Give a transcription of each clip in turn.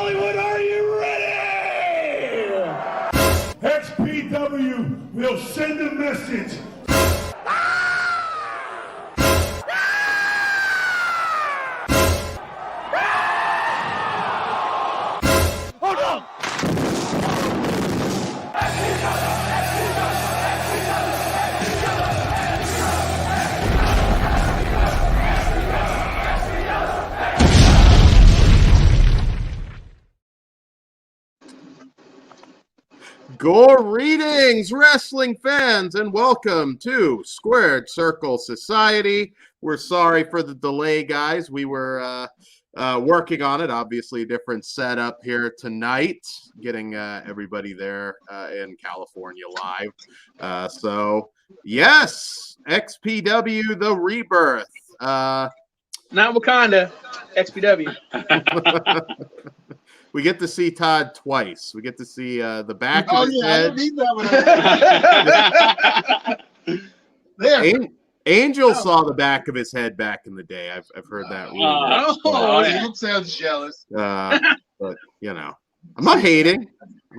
Hollywood, are you ready? XPW will send a message. Hold on! Greetings, wrestling fans, and welcome to Squared Circle Society. We're sorry for the delay, guys. We were working on it. Obviously, a different setup here tonight, getting everybody there in California live. So, yes, XPW, the Rebirth. Not Wakanda, XPW. We get to see Todd twice. We get to see the back of his head. I don't need that one. There. Angel saw the back of his head back in the day. I've heard that. Angel sounds jealous. But you know, I'm not hating.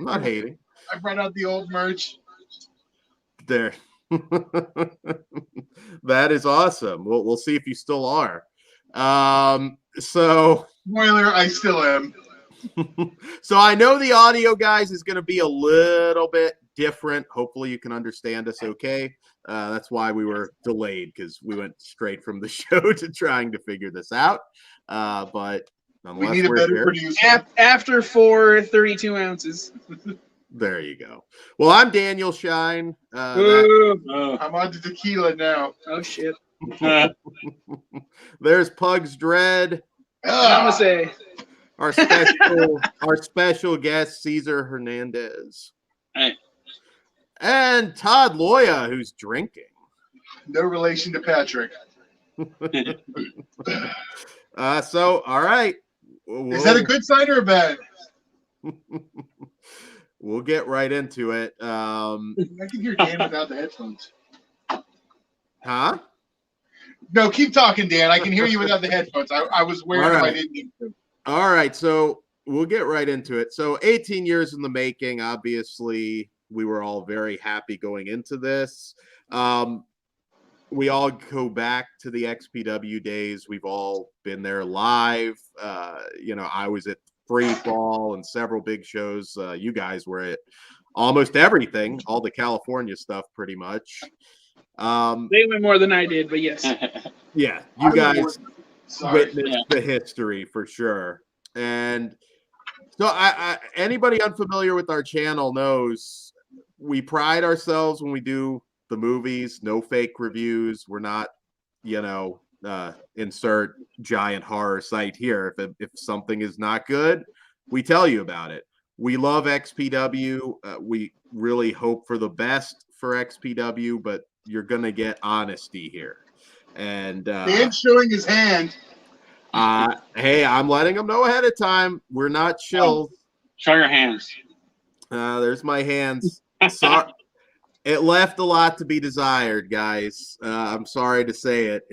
I brought out the old merch. There. That is awesome. We'll see if you still are. So Spoiler, I still am. So I know the audio, guys, is going to be a little bit different. Hopefully you can understand us okay. That's why we were delayed, because we went straight from the show to trying to figure this out. But we need a better producer. After 32 ounces. There you go. Well, I'm Daniel Shine. I'm on to tequila now. Oh, shit. There's Pugs Dread. I'm going to say. Our special guest, Cesar Hernandez. Hey. And Todd Loya, who's drinking. No relation to Patrick. So, all right. Is that a good sign or a bad? We'll get right into it. I can hear Dan without the headphones. Huh? No, keep talking, Dan. I can hear you without the headphones. I was wearing them. I didn't need to. All right, so we'll get right into it. So 18 years in the making, obviously, we were all very happy going into this. We all go back to the XPW days. We've all been there live. I was at Free Fall and several big shows. You guys were at almost everything, all the California stuff pretty much. They went more than I did, but yes. Yeah, you guys witnessed the history for sure. And so anybody unfamiliar with our channel knows we pride ourselves when we do the movies, no fake reviews. We're not, insert giant horror site here. If something is not good, we tell you about it. We love XPW. We really hope for the best for XPW, but you're going to get honesty here. And Dan's showing his hand. Hey, I'm letting them know ahead of time. We're not chills. Show your hands. There's my hands. Sorry. It left a lot to be desired, guys. I'm sorry to say it.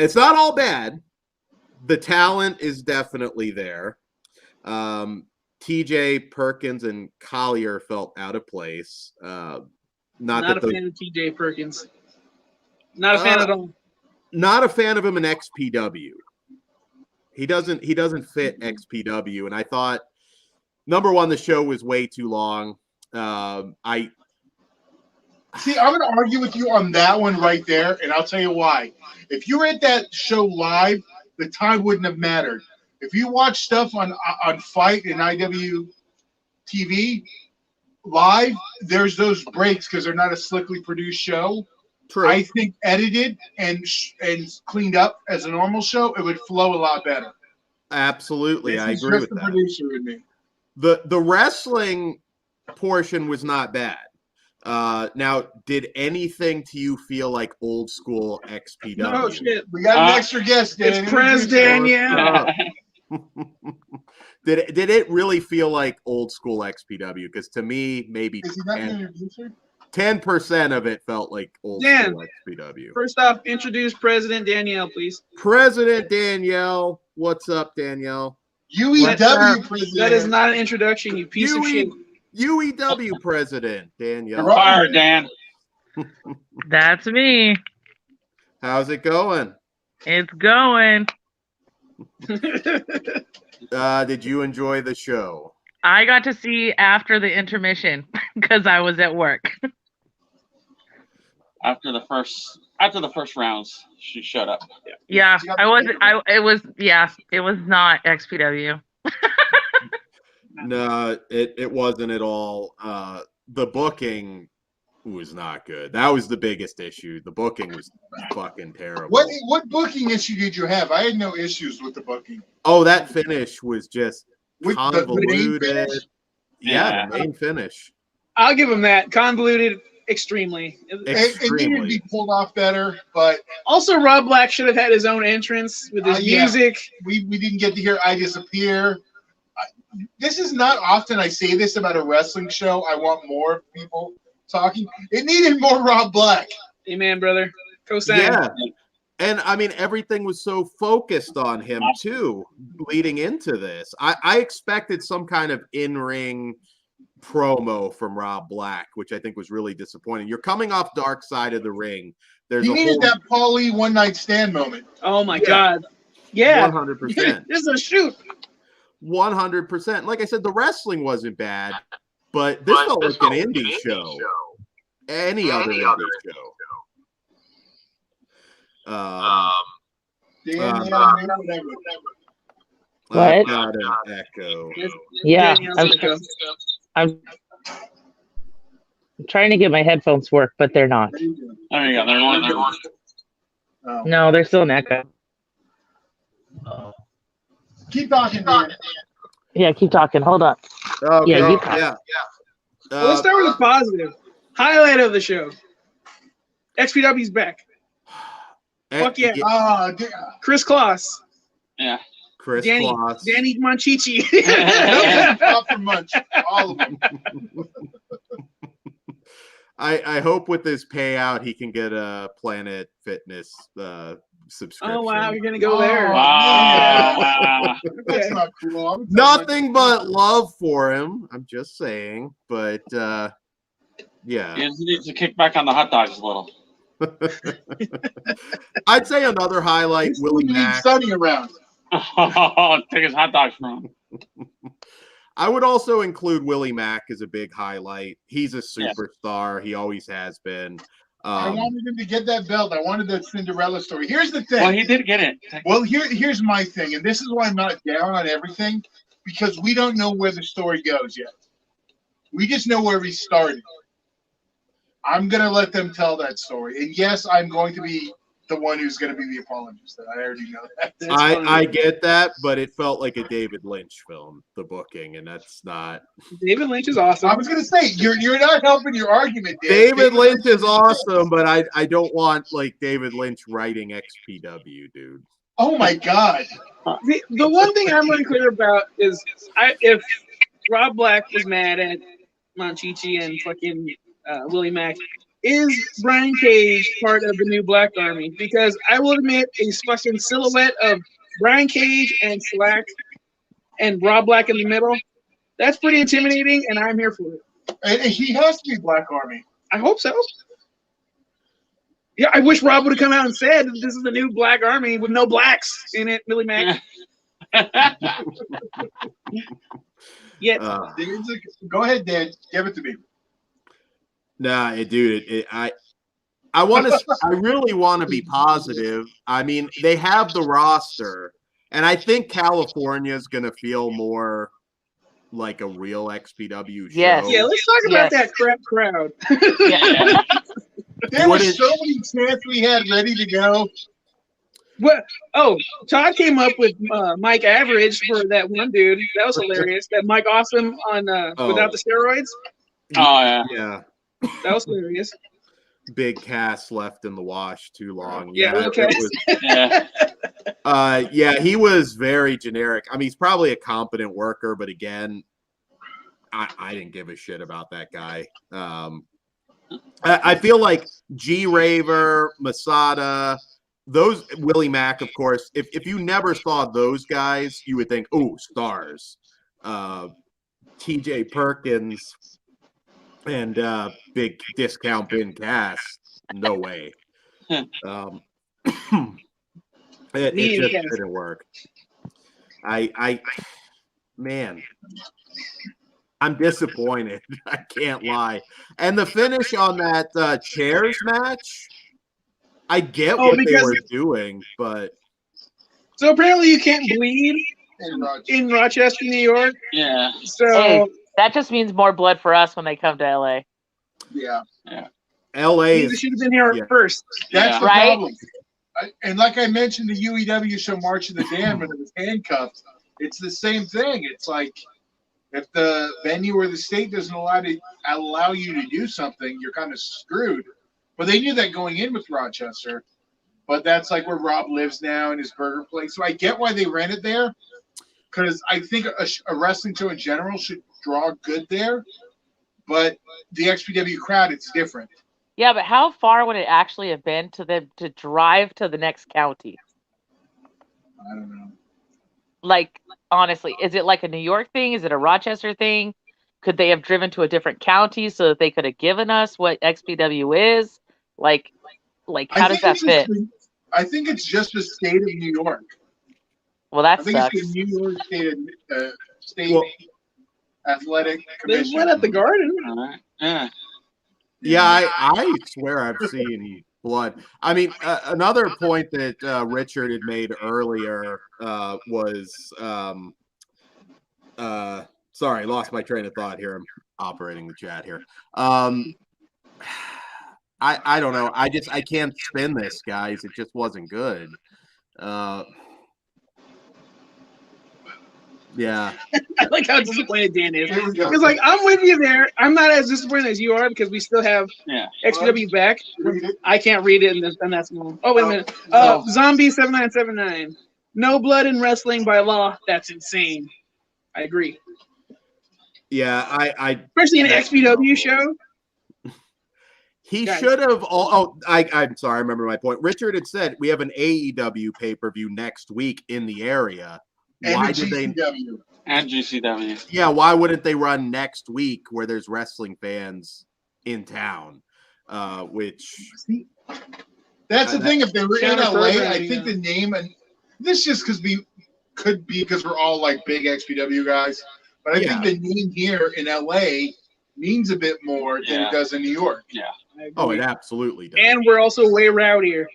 It's not all bad. The talent is definitely there. TJ Perkins and Collier felt out of place. Not a fan of TJ Perkins. Not a fan at all. Not a fan of him in XPW. He doesn't fit XPW, and I thought, number one, the show was way too long. See, I'm going to argue with you on that one right there, and I'll tell you why. If you were at that show live, the time wouldn't have mattered. If you watch stuff on Fight and IWTV live, there's those breaks because they're not a slickly produced show. True. I think edited and cleaned up as a normal show, it would flow a lot better. Absolutely, I agree with that. Producer with me. The wrestling portion was not bad. Now, did anything to you feel like old school XPW? No shit. We got an extra guest. It's Prez Danielle. Did it really feel like old school XPW? Because to me, maybe is he not an introducer? 10% of it felt like old school XPW. First off, introduce President Danielle, please. President Danielle. What's up, Danielle? UEW president. That is not an introduction, you piece of shit. UEW president, Danielle. You're fired, Dan. That's me. How's it going? It's going. Did you enjoy the show? I got to see after the intermission because I was at work. After the first rounds, she showed up. Yeah, I wasn't. It was not XPW. No, it wasn't at all. The booking was not good. That was the biggest issue. The booking was fucking terrible. What booking issue did you have? I had no issues with the booking. Oh, that finish was just With the convoluted. main finish? Yeah, the main finish. I'll give him that. Convoluted extremely. It needed to Extremely. be pulled off better, but Also, Rob Black should have had his own entrance with his Yeah. music. we didn't get to hear I Disappear. This is not often I say this about a wrestling show. I want more people talking. It needed more Rob Black. Amen, brother. Cosign. Yeah. And I mean, everything was so focused on him too, leading into this. I expected some kind of in-ring promo from Rob Black, which I think was really disappointing. You're coming off Dark Side of the Ring. There's He a needed whole that Paulie one night stand moment. Oh my Yeah. God. Yeah. 100%. This is a shoot. 100%. Like I said, the wrestling wasn't bad, but this felt like an indie show. Any other indie show. Whatever. I've What? got an echo. Yeah, Danielle's gonna go. I'm trying to get my headphones to work, but they're not. There you go. They're one. Oh. No, they're still an echo. Keep talking, Dan. Yeah, keep talking. Hold on. Okay, Yeah, you- yeah. Well, let's start with a positive. Highlight of the show. XPW's back. Fuck yeah. Chris Kloss. Yeah. Chris Danny Kloss. Monchichi. Off for munch. All of them. I hope with this payout he can get a Planet Fitness subscription. Oh wow, you're gonna go there. Wow. That's Okay. not cool. Nothing but love for him. I'm just saying, but yeah. He needs to kick back on the hot dogs a little. I'd say another highlight, Willie We need Mack. Sonny around. Take his hot dogs from him. I would also include Willie Mack as a big highlight. He's a superstar. He always has been. I wanted him to get that belt. I wanted that Cinderella story. Here's the thing. Well, he did get it. Well, here's my thing, and this is why I'm not down on everything, because we don't know where the story goes yet. We just know where we started. I'm going to let them tell that story. And yes, I'm going to be the one who's going to be the apologist. I already know that. I get that, but it felt like a David Lynch film, the booking, and that's not. David Lynch is awesome. I was going to say, you're not helping your argument, Dan. David Lynch is awesome, but I don't want like David Lynch writing XPW, dude. Oh, my God. The one thing I'm unclear about is if Rob Black was mad at Monchichi and fucking Willie Mack, is Brian Cage part of the new Black Army? Because I will admit, a fucking silhouette of Brian Cage and Slack and Rob Black in the middle, that's pretty intimidating, and I'm here for it. And he has to be Black Army. I hope so. Yeah, I wish Rob would have come out and said this is the new Black Army with no blacks in it, Willie Mack. Yeah. Go ahead, Dan. Give it to me. Nah, dude, I really want to be positive. I mean, they have the roster, and I think California is going to feel more like a real XPW show. Yes. Yeah, let's talk about that crap crowd. Yeah. There were so many chants we had ready to go. What? Oh, Todd came up with Mike Average for that one dude. That was hilarious. That Mike Awesome on Without the Steroids. Oh, yeah. Yeah. That was hilarious. Big cast left in the wash too long. Yeah, it okay. was- yeah, he was very generic. I mean, he's probably a competent worker, but again, I didn't give a shit about that guy. I feel like G Raver, Masada, those Willie Mack, of course. If you never saw those guys, you would think, oh, stars. TJ Perkins and big discount bin cast. No way. It just didn't work. Man, I'm disappointed. I can't lie. And the finish on that chairs match, I get what they were doing, but so apparently you can't bleed in Rochester, New York. Yeah. So Hey, that just means more blood for us when they come to LA. Yeah. LA should have been here first. That's the Right? problem. And like I mentioned, the UEW show March of the Damned when it was handcuffed, it's the same thing. It's like if the venue or the state doesn't allow you to do something, you're kind of screwed. But they knew that going in with Rochester. But that's like where Rob lives now in his burger place. So I get why they ran it there, because I think a wrestling show in general should draw good there. But the XPW crowd, it's different. Yeah, but how far would it actually have been to drive to the next county? I don't know. Like, honestly, is it like a New York thing? Is it a Rochester thing? Could they have driven to a different county so that they could have given us what XPW is? Like how does that fit? I think it's just the state of New York. Well, that I think sucks. it's the New York State Athletic Commission. They went at the Garden. All right. Yeah. yeah, I swear I've seen blood. I mean, another point that Richard had made earlier was sorry, lost my train of thought here. I'm operating the chat here. I don't know. I can't spin this, guys. It just wasn't good. Yeah. I like how disappointed Dan is. Because like I'm with you there. I'm not as disappointed as you are because we still have XPW back. I can't read it and that's small. Oh wait a minute. Zombie 7979. No blood in wrestling by law. That's insane. I agree. Yeah, I especially in an XPW show. He should have. I'm sorry. I remember my point. Richard had said we have an AEW pay-per-view next week in the area. Why did they? And GCW. Yeah, why wouldn't they run next week where there's wrestling fans in town? That's the thing. If they were in LA, I think the name, and this just could be because we're all like big XPW guys, but I think the name here in LA means a bit more than it does in New York. Yeah. Oh, it absolutely does. And we're also way rowdier.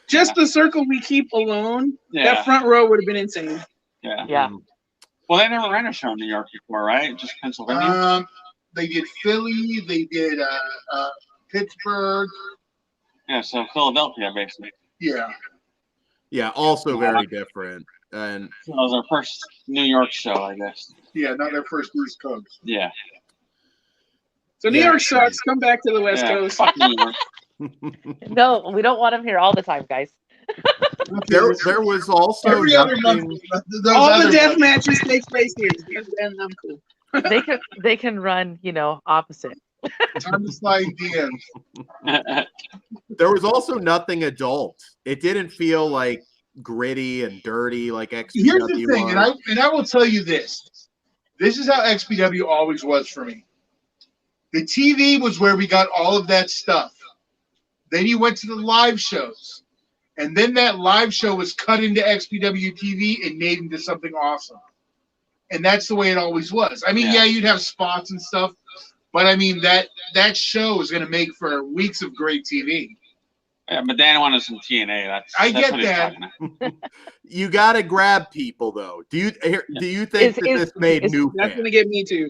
Just the circle we keep alone, that front row would have been insane. Yeah. Well, they never ran a show in New York before, right? Just Pennsylvania? They did Philly. They did Pittsburgh. Yeah, so Philadelphia, basically. Yeah. Yeah, also very different. And so it was our first New York show, I guess. Yeah, not their first East Coast. Yeah. So New York sucks. Come back to the West Coast. Fuck New York. No, we don't want them here all the time, guys. There was also every other month. All the death matches take place here, and I'm cool. They can run, opposite. Time to slide DMs. There was also nothing adult. It didn't feel like gritty and dirty like XPW. Here's the thing, and I will tell you this. This is how XPW always was for me. The TV was where we got all of that stuff. Then you went to the live shows. And then that live show was cut into XPW TV and made into something awesome. And that's the way it always was. I mean, you'd have spots and stuff. But, I mean, that show is going to make for weeks of great TV. Yeah, but Dan wanted some TNA. I get what that. You got to grab people, though. Do you think this made new fans? That's going to get me, too.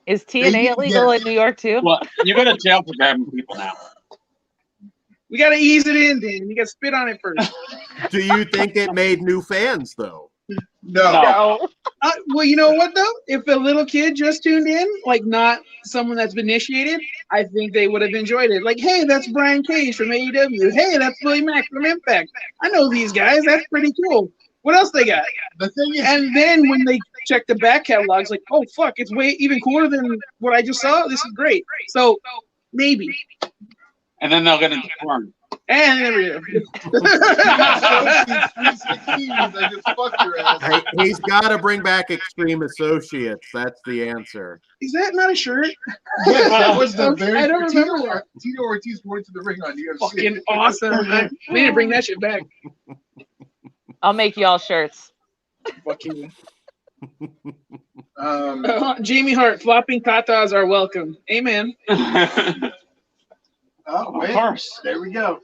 Is TNA illegal in New York, too? Well, you go to jail for grabbing people now. We got to ease it in, Dan. You got to spit on it first. Do you think it made new fans, though? No. Well, you know what, though? If a little kid just tuned in, like not someone that's been initiated, I think they would have enjoyed it. Like, hey, that's Brian Cage from AEW. Hey, that's Willie Mack from Impact. I know these guys. That's pretty cool. What else they got? The thing is, and then when they check the back catalogs, like, oh, fuck, it's way even cooler than what I just saw. This is great. So maybe. And then they'll get into porn. And there we go. I just fucked your ass. Hey, he's got to bring back Extreme Associates. That's the answer. Is that not a shirt? Yes, that was the Okay, very. I don't remember that. Tito Ortiz wore it to the ring on UFC. Fucking awesome. We need to bring that shit back. I'll make y'all shirts. Fucking. Jamie Hart, flopping tatas are welcome. Amen. Oh, wait. Of course. There we go.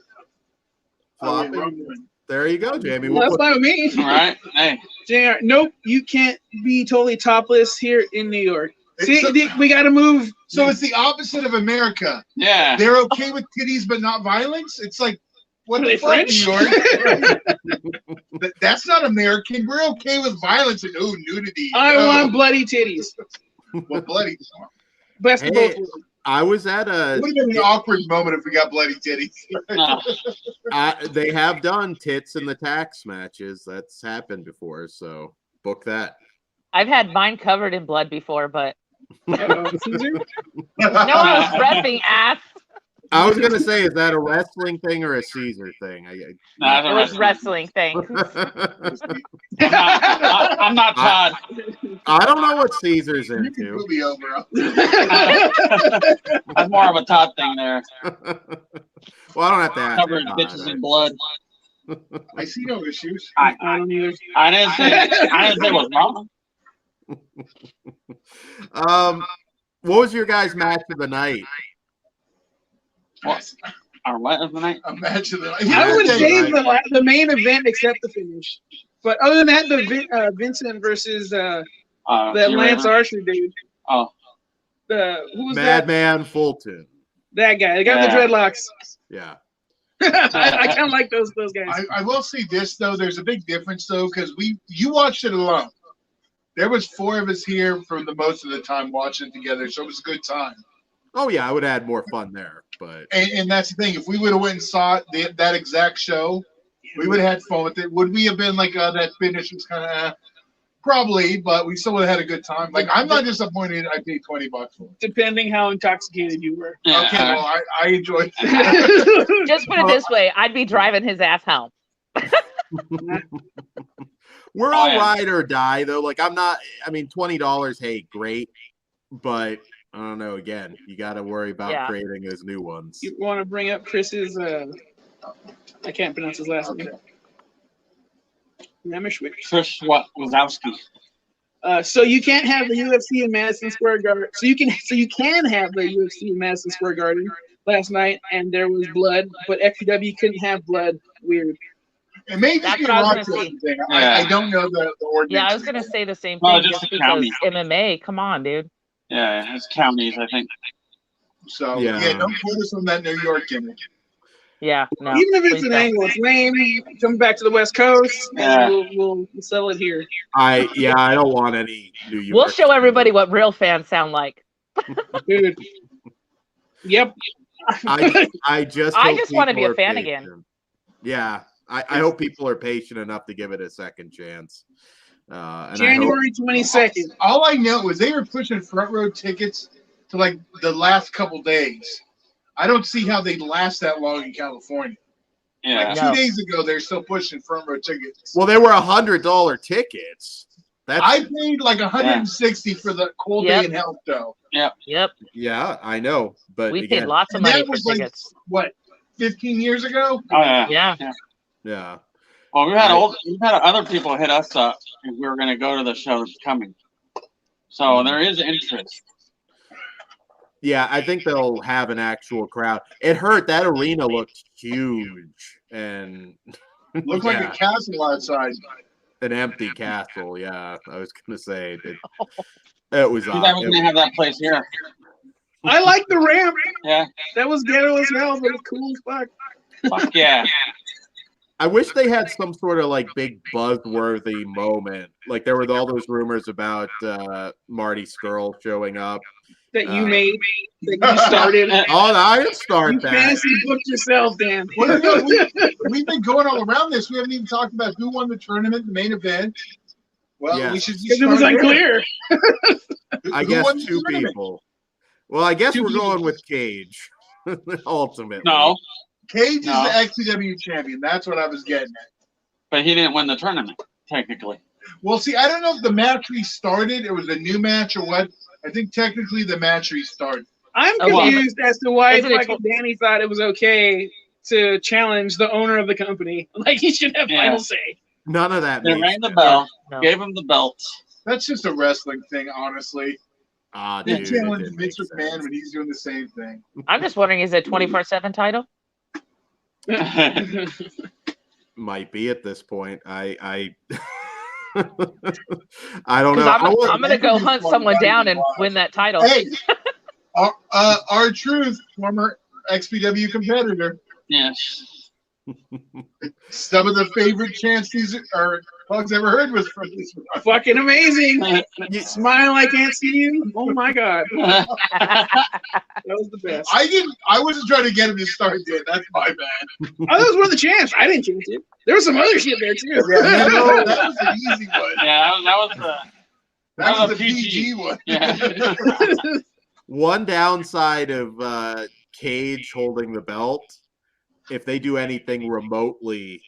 There you go, Jamie. Well, that's fine with me. All right. Hey. JR, nope, you can't be totally topless here in New York. See, we got to move. So it's the opposite of America. Yeah. They're okay with titties but not violence. It's like, what Are the they fuck, French? New York? That's not American. We're okay with violence and nudity. I want bloody titties. Well, bloody. Best of both worlds. I was at It would have been an awkward moment if we got bloody titties. No. they have done tits in the tax matches. That's happened before, so book that. I've had mine covered in blood before, but Caesar? no, I was repping ass. I was gonna say, is that a wrestling thing or a Caesar thing? Nah, It was wrestling thing. I'm not Todd. I don't know what Caesar's You can into. put me over. I'm more of a Todd thing there. Well, I don't have to ask. Covering bitches in blood. I see no issues. I don't either. I didn't say it was wrong. What was your guys' match of the night? What? Our what of the night? A match of the night. I would Yeah, say right. the main event except the finish. But other than that, the Vincent versus that Lance Archer dude. Oh. Who was that? Madman Fulton. That guy. They got the Yeah. dreadlocks. Yeah. I kind of like those guys. I will say this though. There's a big difference though because you watched it alone. There was 4 of us here for the most of the time watching it together, so it was a good time. Oh yeah, I would add more fun there, but And that's the thing. If we would have went and saw it, that exact show, we would have had fun with it. Would we have been like that finish was kind of probably, but we still would have had a good time. Like I'm not disappointed. I paid $20 for it. Depending how intoxicated you were. Yeah. Okay, well I enjoyed it. Just put it this way, I'd be driving his ass home. we're Oh, all yeah. ride or die though. Like I'm not. I mean, $20. Hey, great, but I don't know. Again, you got to worry about creating those new ones. You want to bring up Chris's? I can't pronounce his last name. Remishwick. Chris Wazowski. So you can't have the UFC in Madison Square Garden. So you can have the UFC in Madison Square Garden last night, and there was blood, but XPW couldn't have blood. Weird. It may just That's be a what I was Rochester gonna thing. Yeah. I don't know the ordinance. Yeah, I was gonna say the same Well, thing just just the because county. MMA. Come on, dude. Yeah, it's counties, I think. So Yeah. don't put us on that New York gimmick. Yeah, no. Even if it's please an don't. angle, it's lame. Come back to the West Coast, Yeah. and we'll sell it here. I don't want any New York. We'll show everybody what real fans sound like. Dude. Yep. I just I hope just wanna be people a are fan again. patient. Yeah, I hope people are patient enough to give it a second chance. And I hope- January 22nd. All I know is they were pushing front row tickets to like the last couple days. I don't see how they last that long in California. Yeah. Like No. 2 days ago, they're still pushing front row tickets. Well, they were $100 tickets. That's I paid like 160 for the cold Yep. day in hell though. Yep. yeah, I know, but We again, paid lots of And money that for was like tickets. what 15 years ago? Oh yeah. Yeah. yeah. Well, we've had other people hit us up if we were going to go to the show that's coming. So there is interest. Yeah, I think they'll have an actual crowd. It hurt. That arena looked huge and Looked like yeah, a castle outside. an empty castle. Yeah, I was gonna say it was We're never odd. going to have that place here. I like the ramp. Yeah. That was ghetto as hell, but it's cool as fuck. Fuck yeah. I wish they had some sort of like big buzzworthy moment. Like there were all those rumors about Marty Skrull showing up. That you made, that you started. Oh, I didn't start You that. fantasy booked yourself, Dan. Well, we've been going all around this. We haven't even talked about who won the tournament, the main event. Well, Yeah. we should just Because it was start there. unclear. I Who guess won the 2 tournament? people. Well, I guess 2 we're people. going with Cage. Ultimately. No. Cage No. is the XPW champion. That's what I was getting at. But he didn't win the tournament, technically. Well, see, I don't know if the match restarted. It was a new match or what. I think technically the match restarted. I'm Oh, well, confused as to why isn't it fucking Danny thought it was okay to challenge the owner of the company. Like he should have Yeah. final say. None of that They makes rang the sense. bell, No. gave him the belt. That's just a wrestling thing, honestly. Ah, You dude, it challenge didn't make Vince McMahon sense. when he's doing the same thing. I'm just wondering, is it 24/7 title? Might be at this point. I I don't Because know. I'm gonna go hunt someone down and win that title. Hey, our truth, former XPW competitor. Yes. Some of the favorite chants these or Pugs ever heard was from this one. Fucking amazing. Smile, I can't see you. Oh my god. That was the best. I wasn't trying to get him to start there. That's my bad. Oh, that was one of the chants. I didn't chant it. There was some other shit there too. Yeah, that was an easy one. Yeah, that was the PG one. Yeah. One downside of Cage holding the belt, if they do anything remotely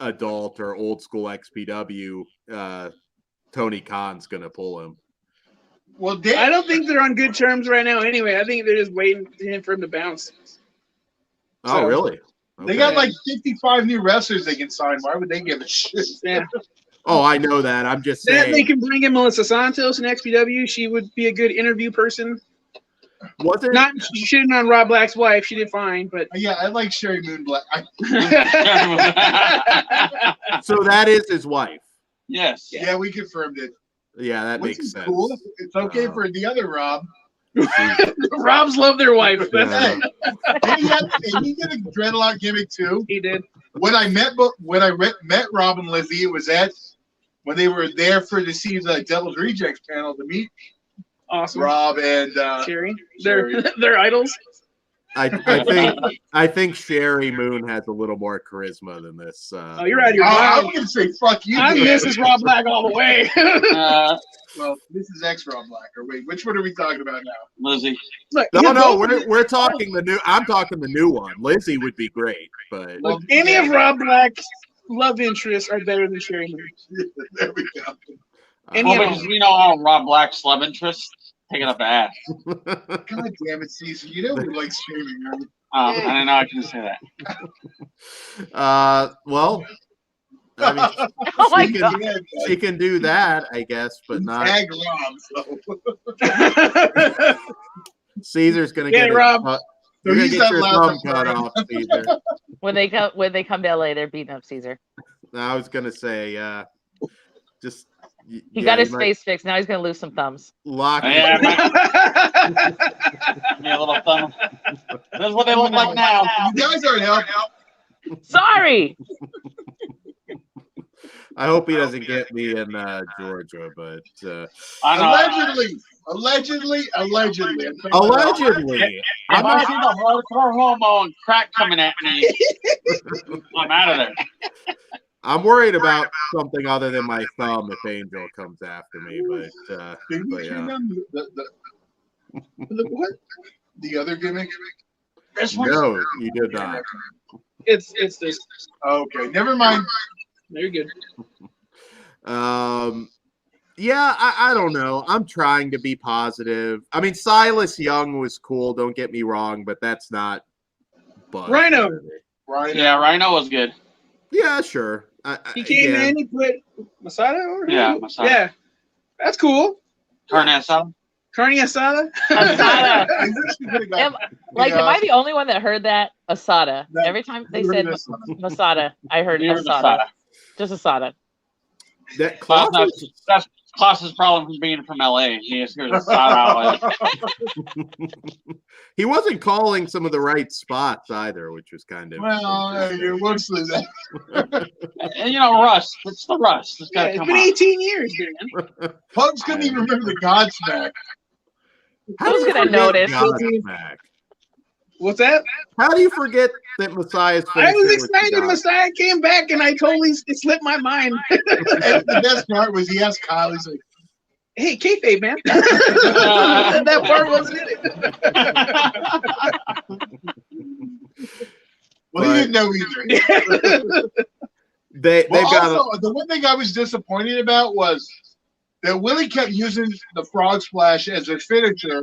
adult or old school XPW, Tony Khan's gonna pull him. Well, I don't think they're on good terms right now anyway. I think they're just waiting for him to bounce. Oh, So- really? they got like 55 new wrestlers they can sign. Why would they give a shit? Yeah. Oh, I know that. I'm just Then saying. they can bring in Melissa Santos in XPW. She would be a good interview person. Wasn't Not shitting on Rob Black's wife. She did fine, but Yeah, I like Sherry Moon Black. so that is his wife. Yes. Yeah, we confirmed it. Yeah, that Which makes is sense. cool. It's okay for the other Rob. Robs love their wife. That's Yeah. it. And he did a dreadlock gimmick too. He did. When I met Rob and Lizzie, it was when they were there to see the Devil's Rejects panel to meet Awesome. Rob and Sherry. Sherry. They're idols. I think Sherry Moon has a little more charisma than this. Oh, you're out of your I'm mind. gonna say fuck you. I'm dude. Mrs. Rob Black all the way. Well, this is ex Rob Black. Or wait, which one are we talking about now? Lizzie. Look, No, we're talking the new. I'm talking the new one. Lizzie would be great, but Look, any of Rob Black's love interests are better than Sherry Moon. There we go. Any Well, of because we know all Rob Black's love interest taking up ass. God damn it, Caesar. You know we like streaming, right? I didn't know I can say that. well, I mean, Oh my she can, god! she can do that, I guess, but not. Tag Rob, so. Caesar's gonna Yeah, get Rob. You're gonna he's get not your allowed thumb to cut burn. off, Caesar. When they come to LA, they're beating up Caesar. I was gonna say, just He got his you might face fixed. Now he's gonna lose some thumbs. lock. Yeah, give me a little thumb. This is what they look like now. You guys aren't helping. Sorry. I hope he doesn't get me in Georgia, but I know. Allegedly. allegedly, If I see the hardcore homo and crack coming at me, I'm out of there. I'm worried about something other than my thumb if Angel comes after me. But Did we But, show yeah. them the what? The other gimmick? This one's no, you did not. it's this. Okay, never mind. Very good. Yeah, I don't know. I'm trying to be positive. I mean, Silas Young was cool. Don't get me wrong, but that's not. But Rhino. Right. Yeah, Rhino was good. Yeah, sure. He came again, in. He put Masada over him. Yeah, Masada. Yeah, that's cool. Carne asada. Carne asada. Asada. Asada. Am I the only one that heard that? Asada. Every time they said Masada, I heard Near Asada. Asada. Just Asada. that Klaus, Klaus, that's Klaus's problem from being from LA. He just hears asada. he wasn't calling some of the right spots either, which was kind of Well, you're mostly that. And you know, rust. It's the rust. It's Yeah, gotta it's come been out. 18 years, man. Pugs couldn't even remember the Godsmack. How do Who's you gonna forget notice? Godsmack? What's that? How do you forget that Messiah's I was finisher excited. God? Messiah came back, and it slipped my mind. And the best part was he asked Kyle, he's like, Hey, kayfabe, man. That part wasn't in it. Well, he didn't know either. They've got also, the one thing I was disappointed about was that Willie kept using the frog splash as a finisher,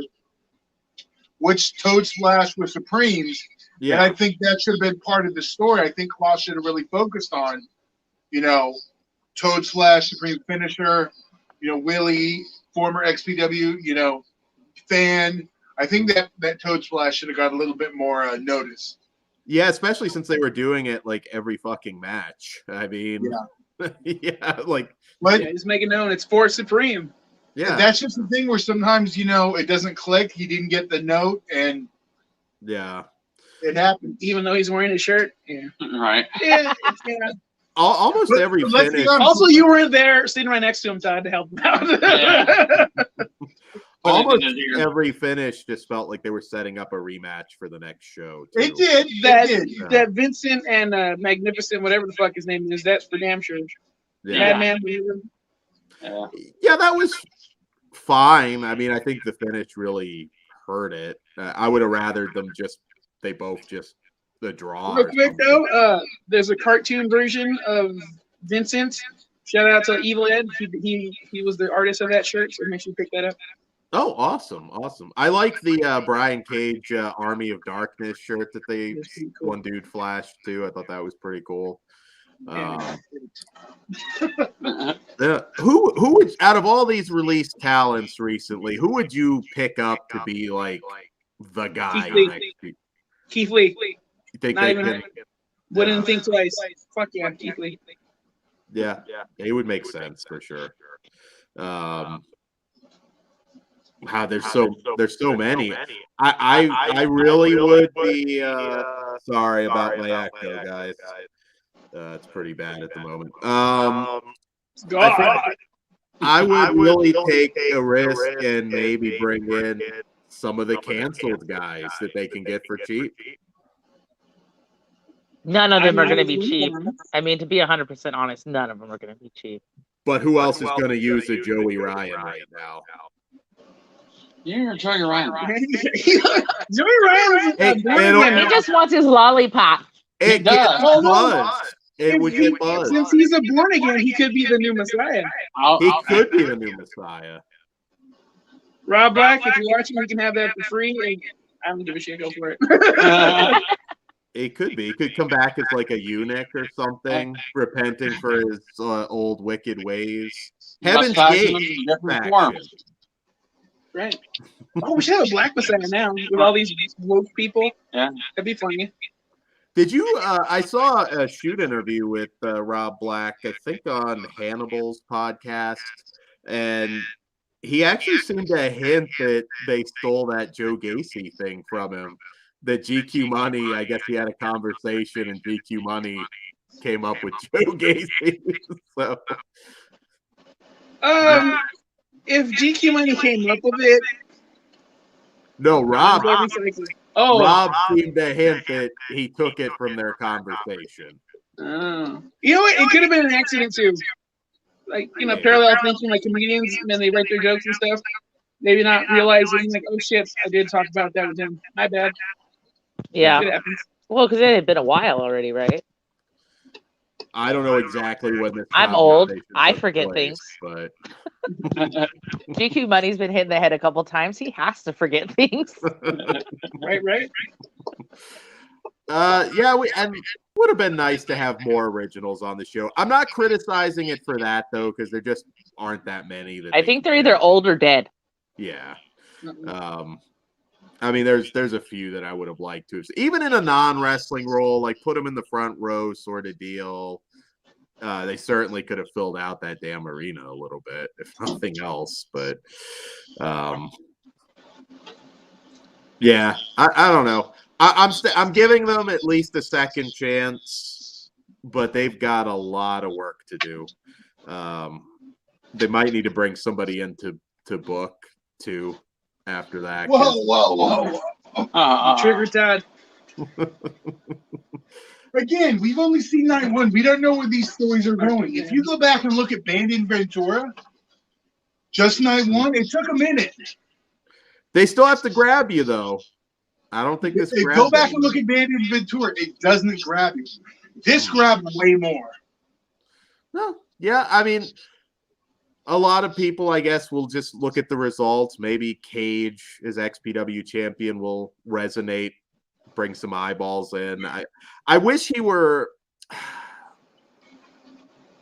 which Toad Splash was Supremes. yeah. And I think that should have been part of the story. I think Claw should have really focused on, Toad Splash, Supreme Finisher, Willie, former XPW, fan. I think that Toad Splash should have got a little bit more notice. Yeah, especially since they were doing it like every fucking match. I mean, yeah, like, but just make it known it's for Supreme. yeah, that's just the thing where sometimes it doesn't click. He didn't get the note, and yeah, it happens. Even though he's wearing a shirt. Yeah. Right. Yeah. almost every let's be finish. honest. Also, you weren't there, sitting right next to him, Todd, to help him out. Yeah. Almost Put it in his ear. every finish just felt like they were setting up a rematch for the next show. Too. It did. That Vincent and Magnificent, whatever the fuck his name is, that's for damn sure. Yeah. Madman. Yeah, that was fine. I mean, I think the finish really hurt it. I would have rather they both just the draw. Real quick though, there's a cartoon version of Vincent. Shout out to Evil Ed. He was the artist of that shirt, so make sure you pick that up. Oh, awesome. I like the Brian Cage Army of Darkness shirt that one dude flashed too. I thought that was pretty cool. Who would, out of all these released talents recently, who would you pick up to be like the guy? Keith Lee. You think Not even wouldn't think twice. Fuck yeah, Keith Lee. Yeah, it would make sense for sure. Wow, there's so many. I really would be sorry about my echo, guys. It's pretty bad at the moment. I would really take a risk and maybe bring in some of the canceled guys that they can get for cheap. None of them are going to be cheap. I mean, to be 100% honest, none of them are going to be cheap. But who else is going to use a Joey Ryan right now? You're Joey Ryan. Joey Ryan He just wants his lollipop. It gets buzz. It would get buzz. Since he's a born again, he could be the new Messiah. He could be the new Messiah. Rob Black, if you're watching, we can have that for free. I don't give a shit. Go for it. It could be. He could come back as like a eunuch or something, repenting for his old wicked ways. Heaven's Gate faction. Right. Oh, we should have a Black Messiah now with all these woke people. Yeah. That'd be funny. Did you? I saw a shoot interview with Rob Black, I think on Hannibal's podcast, and he actually seemed to hint that they stole that Joe Gacy thing from him. That GQ Money, I guess he had a conversation, and GQ Money came up with Joe Gacy. So, if GQ Money came up with it, no, Rob seemed to hint that he took it from their conversation. You know what? It could have been an accident too. Like, parallel thinking, like comedians, and then they write their jokes and stuff. Maybe not realizing, like, oh shit, I did talk about that with him. My bad. Yeah. Well, because it had been a while already, right? I don't know exactly when this. I'm old. I forget place, things. But GQ Money's been hit in the head a couple times. He has to forget things. Right. Yeah, and would have been nice to have more originals on the show. I'm not criticizing it for that though, because there just aren't that many. I think they're either old or dead. Yeah. I mean, there's a few that I would have liked to have seen. Even in a non-wrestling role, like put them in the front row sort of deal. They certainly could have filled out that damn arena a little bit, if nothing else. But yeah, I don't know. I'm giving them at least a second chance, but they've got a lot of work to do. They might need to bring somebody in to book too after that. Whoa. Trigger Todd. Again, we've only seen night one. We don't know where these stories are going. If you go back and look at Bandit Ventura, just night one, it took a minute. They still have to grab you though. I don't think this. Go back and look at Bandit Ventura. It doesn't grab you. This grabbed way more. No, yeah, I mean, a lot of people, I guess, will just look at the results. Maybe Cage as XPW champion will resonate, bring some eyeballs in. I wish he were.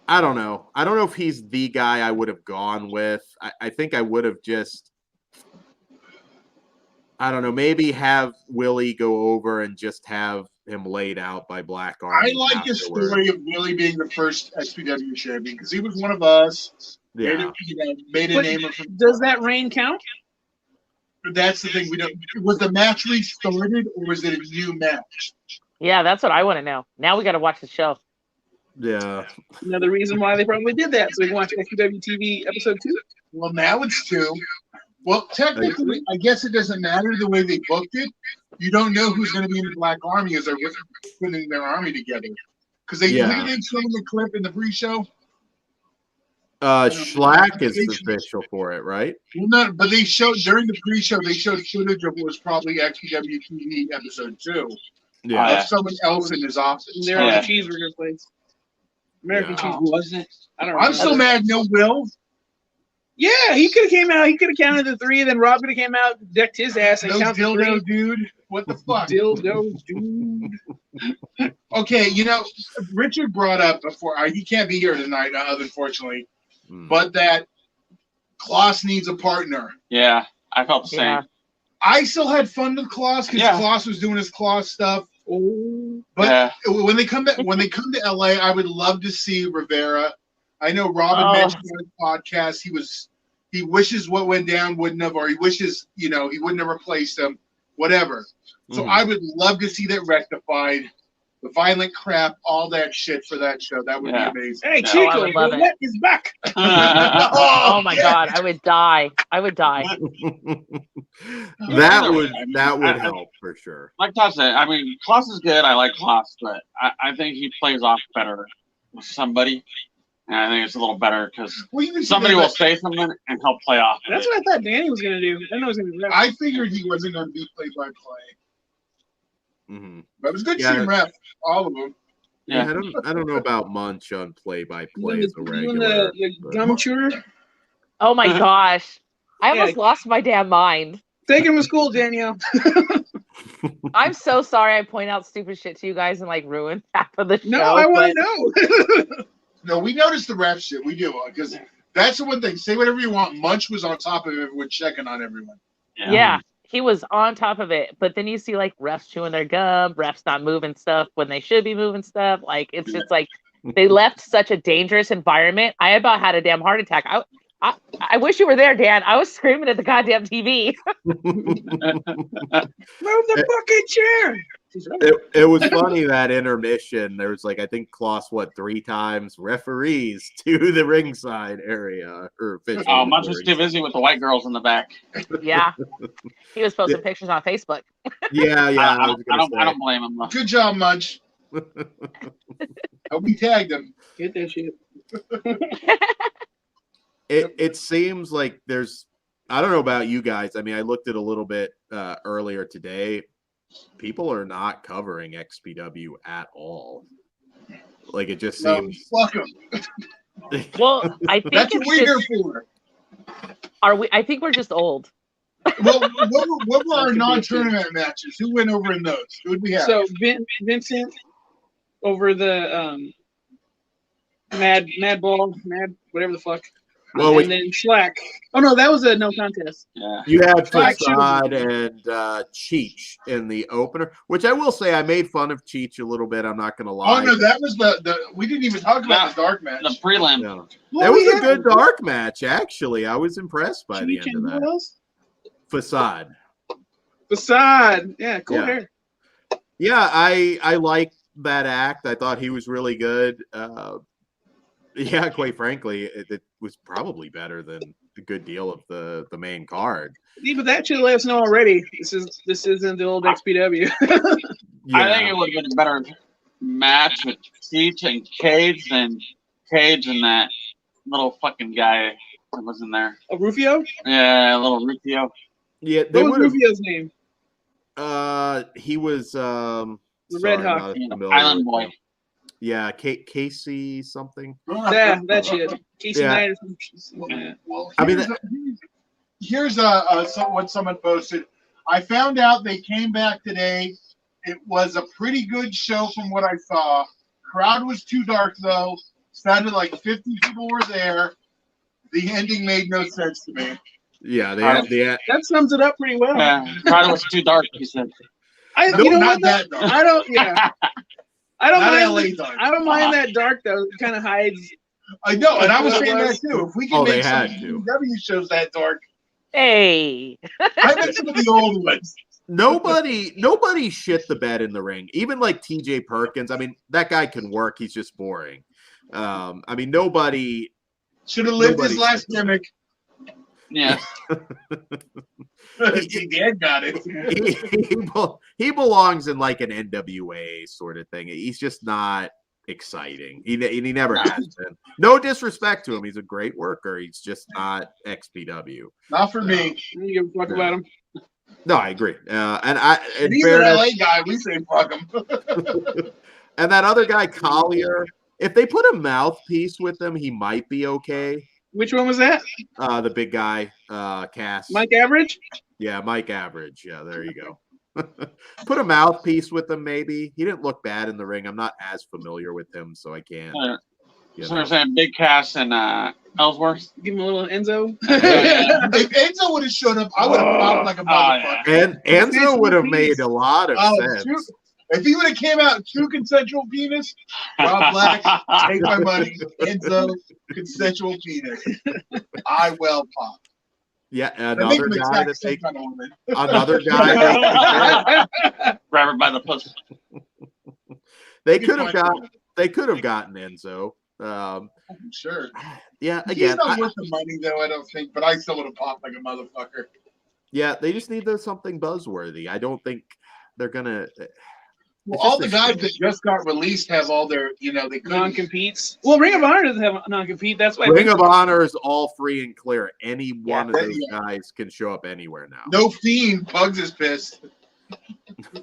I don't know. I don't know if he's the guy I would have gone with. I think I would have just. I don't know. Maybe have Willie go over and just have him laid out by Black Army. I like the story of Willie being the first XPW champion because he was one of us. Yeah. Made a name of him. Does that reign count? That's the thing. We don't. Was the match restarted or was it a new match? Yeah, that's what I want to know. Now we got to watch the show. Yeah. Another reason why they probably did that, so we can watch XPW TV episode 2. Well, now it's 2. Well, technically, I guess it doesn't matter the way they booked it. You don't know who's going to be in the Black Army as they're putting their army together. Because they didn't show the clip in the pre-show. Schlack is official for it, right? Well, no, but they showed during the pre-show. They showed footage of what was probably XPW TV episode 2. Yeah, of someone else in his office. They're on the cheeseburger place. American cheese wasn't. I don't know. I'm still mad. No Will. Yeah, he could have came out. He could have counted the 3. Then Rob could have came out, decked his ass, and No counted dildo 3. dude. What the fuck? Dildo dude. Okay, Richard brought up before. He can't be here tonight, unfortunately. But that Klaus needs a partner. Yeah, I felt the same. Yeah. I still had fun with Klaus because Klaus was doing his Klaus stuff. But when they come to LA, I would love to see Rivera. I know Robin mentioned on his podcast he wishes what went down wouldn't have, or he wishes he wouldn't have replaced him, whatever. So I would love to see that rectified. The violent crap, all that shit for that show. That would be amazing. Hey, Chico, the net is back. Oh my God, I would die. that would help for sure. Like Todd said, I mean, Klaus is good. I like Klaus, but I think he plays off better with somebody. And I think it's a little better because somebody will say something and he'll play off. That's what I thought Danny was going to do. I know it was going to be. I figured he wasn't going to be play-by-play. But it was good to see him ref all of them. Yeah, I don't know about Munch on play-by-play as a regular. The gum chewer. Oh my gosh, I almost lost my damn mind. Take him to school, Danielle. I'm so sorry I point out stupid shit to you guys and ruin half of the show. No, I want to know. No, we noticed the ref shit. We do because that's the one thing. Say whatever you want. Munch was on top of everyone, checking on everyone. Yeah. He was on top of it, but then you see refs chewing their gum, refs not moving stuff when they should be moving stuff. It's just they left such a dangerous environment. I about had a damn heart attack. I wish you were there, Dan. I was screaming at the goddamn TV. Move the fucking chair. It was funny that intermission. There was I think Klaus 3 times referees to the ringside area or Munch was too busy with the white girls in the back. Yeah, he was posting pictures on Facebook. Yeah. I don't blame him though. Good job, Munch. Hope we tagged him. Get that shit. It seems like there's. I don't know about you guys. I mean, I looked at a little bit earlier today. People are not covering XPW at all. It just seems. Fuck them. Well, I think that's what we're here for. Are we? I think we're just old. Well, what were our non-tournament matches? Who went over in those? Who did we have? So Vincent over the Mad whatever the fuck. Well, and then Schlack. Oh no, that was a no contest. Yeah. You had Facade and Cheech in the opener, which I will say I made fun of Cheech a little bit. I'm not going to lie. Oh no, that was the we didn't even talk about the dark match. The prelim. No. That was a good dark match, actually. I was impressed by the end of that. What else? Facade. Yeah, cool hair. Yeah, I liked that act. I thought he was really good. Yeah, quite frankly, it was probably better than a good deal of the main card. Yeah, but that should let us know already. This isn't the old XPW. Yeah. I think it would have been a better match with Cheech and Cage than Cage and that little fucking guy that was in there. A Rufio? Yeah, a little Rufio. Yeah, What was Rufio's name? He was The sorry, Red I'm Hawk. not Yeah, familiar Island with Boy. him. Yeah, Casey something. Yeah, that shit. Casey Yeah. Knight or something. Yeah. Well, I mean, here's what someone posted. I found out they came back today. It was a pretty good show from what I saw. Crowd was too dark though. Sounded like 50 people were there. The ending made no sense to me. yeah, That sums it up pretty well. Crowd was too dark, he said. You know what? That dark. I don't. Yeah. I don't Not mind. LA dark. I don't mind that dark though. It kind of hides. I know, and I was saying that too. If we can they make some had to. W shows that dark, Hey. I meant some of the old ones. Nobody shit the bed in the ring. Even like TJ Perkins. I mean, that guy can work. He's just boring. I mean, nobody Should have lived his last gimmick. Yeah. Dan got it. he belongs in like an NWA sort of thing. He's just not exciting. He never has been. No disrespect to him. He's a great worker. He's just not XPW. Not for me. You give a fuck about him. No, I agree. And He's an LA guy. We say fuck him. And that other guy, Collier, if they put a mouthpiece with him, he might be okay. Which one was that? The big guy, Cass. Mike Average? Yeah, Mike Average. Yeah, there you go. Put a mouthpiece with him, maybe. He didn't look bad in the ring. I'm not as familiar with him, so I can't. So we're saying Big Cass and Ellsworth. Give him a little Enzo. If Enzo would have shown up, I would have popped like a motherfucker. And Enzo would have made a lot of sense. If he would have came out true consensual penis, Rob Black, take my money. Enzo, consensual penis. I will pop. Yeah, another guy that they, kind of woman. another guy. Grab her by the pussy. They could have gotten Enzo. I'm sure. Yeah, He's again, not worth the money though, I don't think. But I still would have popped like a motherfucker. yeah, they just need something buzzworthy. I don't think they're gonna. Well, all the guys that just got released have all their, they couldn't. Non-competes. Well, Ring of Honor doesn't have a non-compete. That's why Ring of Honor is all free and clear. Any one of Yeah. those guys can show up anywhere now. No Fiend. Bugs is pissed.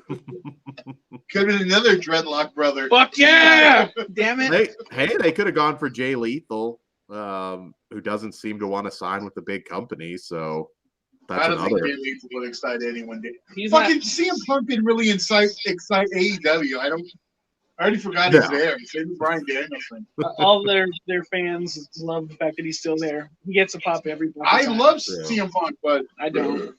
Could have been another dreadlock brother. Fuck yeah! Damn it. They could have gone for Jay Lethal, who doesn't seem to want to sign with the big company. So that's I don't think another. Jay Lethal would excite anyone. He's Fucking CM Punk didn't really excite AEW. I already forgot he's there. Same with Bryan Danielson. all their fans love the fact that he's still there. He gets a pop every time. I love CM Punk, but I don't.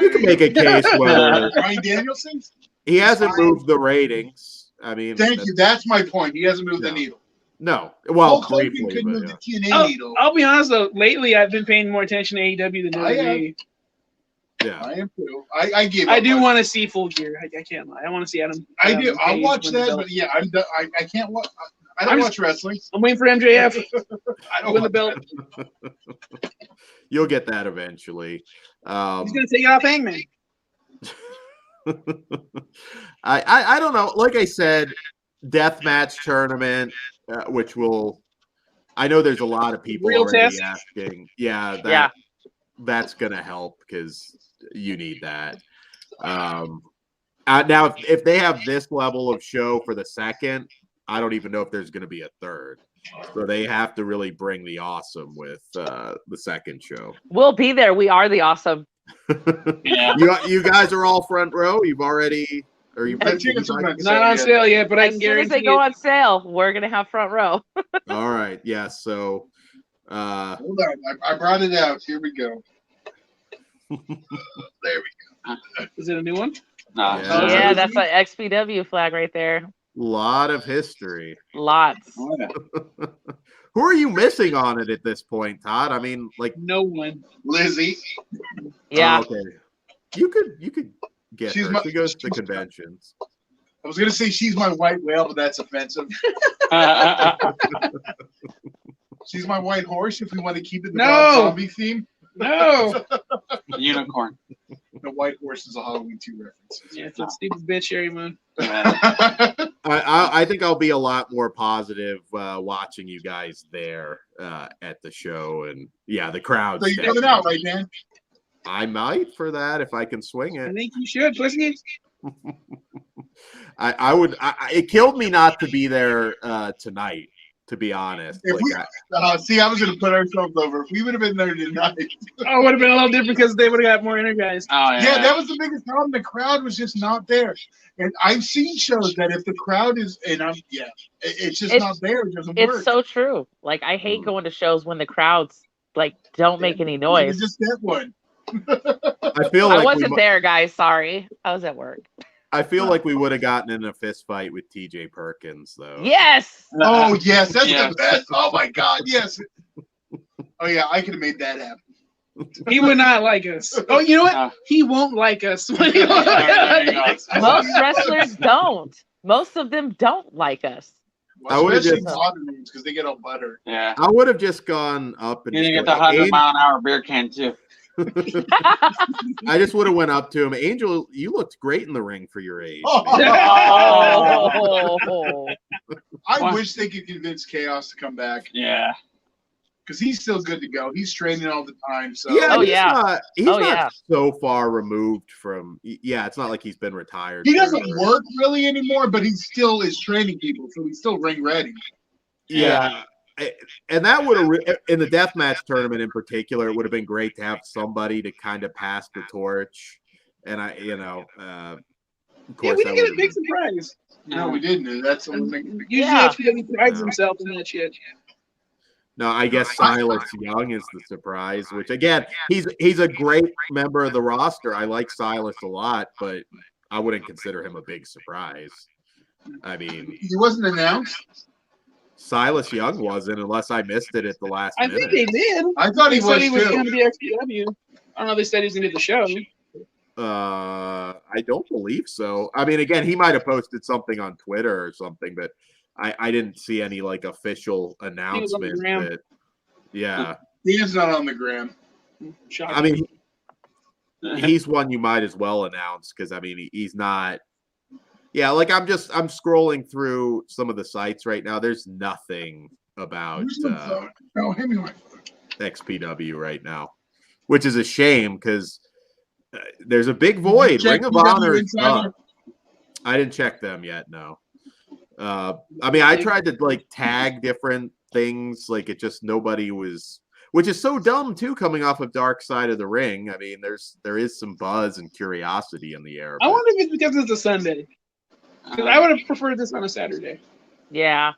You can make a case where Bryan Danielson. he hasn't moved the ratings. I mean, Thank you. That's my point. He hasn't moved the needle. No, well, Hulk Hogan briefly, couldn't but, move yeah. the TNA needle. I'll be honest though. Lately, I've been paying more attention to AEW than I am. WWE. Yeah. I am too. I give. I up do on want to see Full Gear. I can't lie. I want to see Adam. I do. I'll Page watch win the that, belt. but yeah, I'm done. I can't watch. I don't watch wrestling. I'm waiting for MJF. I don't win the watch belt. You'll get that eventually. He's gonna take it off Hangman. I don't know. Like I said, deathmatch tournament, which will. I know there's a lot of people Real already test? asking. Yeah, that's gonna help because you need that. Now, if they have this level of show for the second, I don't even know if there's gonna be a third. So they have to really bring the awesome with the second show. We'll be there. We are the awesome. Yeah. You guys are all front row. You've already. Or you tickets are Not on sale yet, but I As can soon as they guarantee go it. on sale, we're gonna have front row. All right. Yeah. So. Hold on. I brought it out. Here we go. There we go. Is it a new one? No. Yeah. Yeah, that's an XPW flag right there. Lot of history. Lots. Oh, yeah. Who are you missing on it at this point, Todd? I mean, like No one. Lizzie. Yeah. okay. You could get She's her. She goes to conventions. I was gonna say she's my white whale, but that's offensive. She's my white horse. If we want to keep it the Rob Zombie theme, No. Unicorn. the white horse is a Halloween 2 reference. Yeah, it's a stupid bitch, Sherry Moon. I think I'll be a lot more positive watching you guys there at the show, and yeah, the crowd. So you're coming out, right, Dan? I might for that if I can swing I it. think you should, pussy. I would. It killed me not to be there tonight. To be honest, If we, see, I was going to put ourselves over. If we would have been there tonight. Oh, it would have been a little different because they would have got more energized. Oh yeah. Yeah, that was the biggest problem. The crowd was just not there. And I've seen shows that if the crowd is, it's just not there. It doesn't work. It's so true. Like, I hate going to shows when the crowds like don't make any noise. You just get one. I feel like I wasn't there, guys. Sorry, I was at work. I feel like we would have gotten in a fist fight with TJ Perkins, though. Yes. Oh yes, that's the best. Oh my God, yes. Oh yeah, I could have made that happen. He would not like us. Oh, you know what? He won't like us. Most wrestlers don't. Most of them don't like us. I would have Especially just modern names because they get all butter. Yeah. I would have just gone up and You just get the 100-mile-an-hour beer can too. I just would have went up to him. Angel, you looked great in the ring for your age. Oh. I wish they could convince Chaos to come back. Yeah. Because he's still good to go. He's training all the time. So Yeah, he's not so far removed from. Yeah, it's not like he's been retired. He doesn't work really anymore, but he still is training people, so he's still ring ready. Yeah. And that would have, in the deathmatch tournament in particular, it would have been great to have somebody to kind of pass the torch. And of course, we didn't get a big surprise. No, we didn't. That's usually XPW prides himself in that shit. No, I guess Silas Young is the surprise, which again, he's a great member of the roster. I like Silas a lot, but I wouldn't consider him a big surprise. I mean, he wasn't announced. Silas Young wasn't, unless I missed it at the last minute. I think they did. I thought he said he was too. going to be XPW. I don't know. They said he was going to do the show. I don't believe so. I mean, again, he might have posted something on Twitter or something, but I didn't see any like official announcement. That, yeah, He's not on the gram. Shocking. I mean, he's one you might as well announce because I mean he's not. Yeah, like I'm scrolling through some of the sites right now. There's nothing about XPW right now, which is a shame because there's a big void. Ring of Honor is done. I didn't check them yet. No. I mean, I tried to like tag different things. Like it just nobody was, which is so dumb too. Coming off of Dark Side of the Ring, I mean, there is some buzz and curiosity in the air. I wonder if it's because it's a Sunday. Because I would have preferred this on a Saturday. Yeah.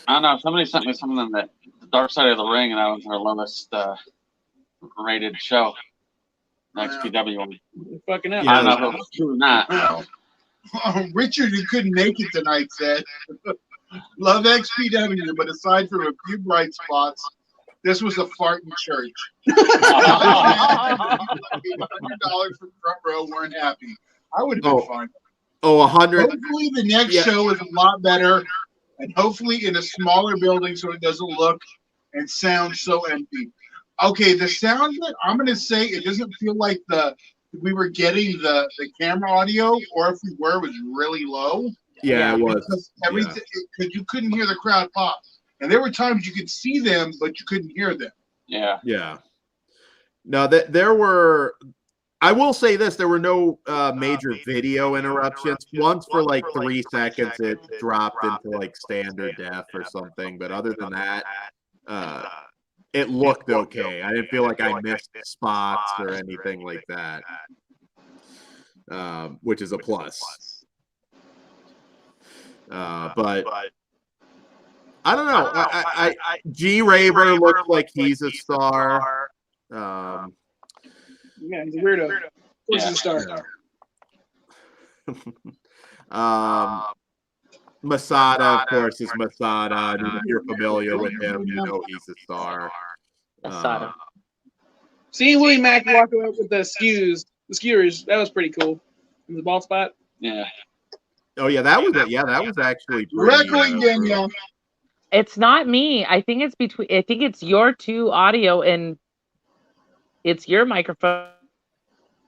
I don't know. Somebody sent me something that the Dark Side of the Ring, and that was our lowest rated show. XPW one. Fucking up. Yeah, I don't know if it was true or not. Richard, who couldn't make it tonight, said, "Love XPW, but aside from a few bright spots, this was a fart in church. $100 for front row weren't happy. I would have been fine. Oh, 100. Hopefully the next show is a lot better, and hopefully in a smaller building so it doesn't look and sound so empty. Okay, the sound that I'm going to say, it doesn't feel like we were getting the camera audio, or if we were, it was really low. Yeah, it was. Because everything, because you couldn't hear the crowd pop. And there were times you could see them, but you couldn't hear them. Yeah. Yeah. No, there were. I will say this: there were no major video interruptions. Once for like 3 seconds, it dropped into like standard def or something. But other than that, it looked okay. I didn't feel like I missed spots or anything like that, which is a plus. But I don't know. G Raver looked like he's a star. Yeah, he's a weirdo. Of course, he's a star. Masada, of course, is Masada. If you're familiar with him, you know he's a star. Masada. Seeing Willie Mack walk out with the skewers, that was pretty cool. In the bald spot. Yeah. Oh yeah, that was actually Reckling Danielle. It's not me. I think it's your two audio and it's your microphone.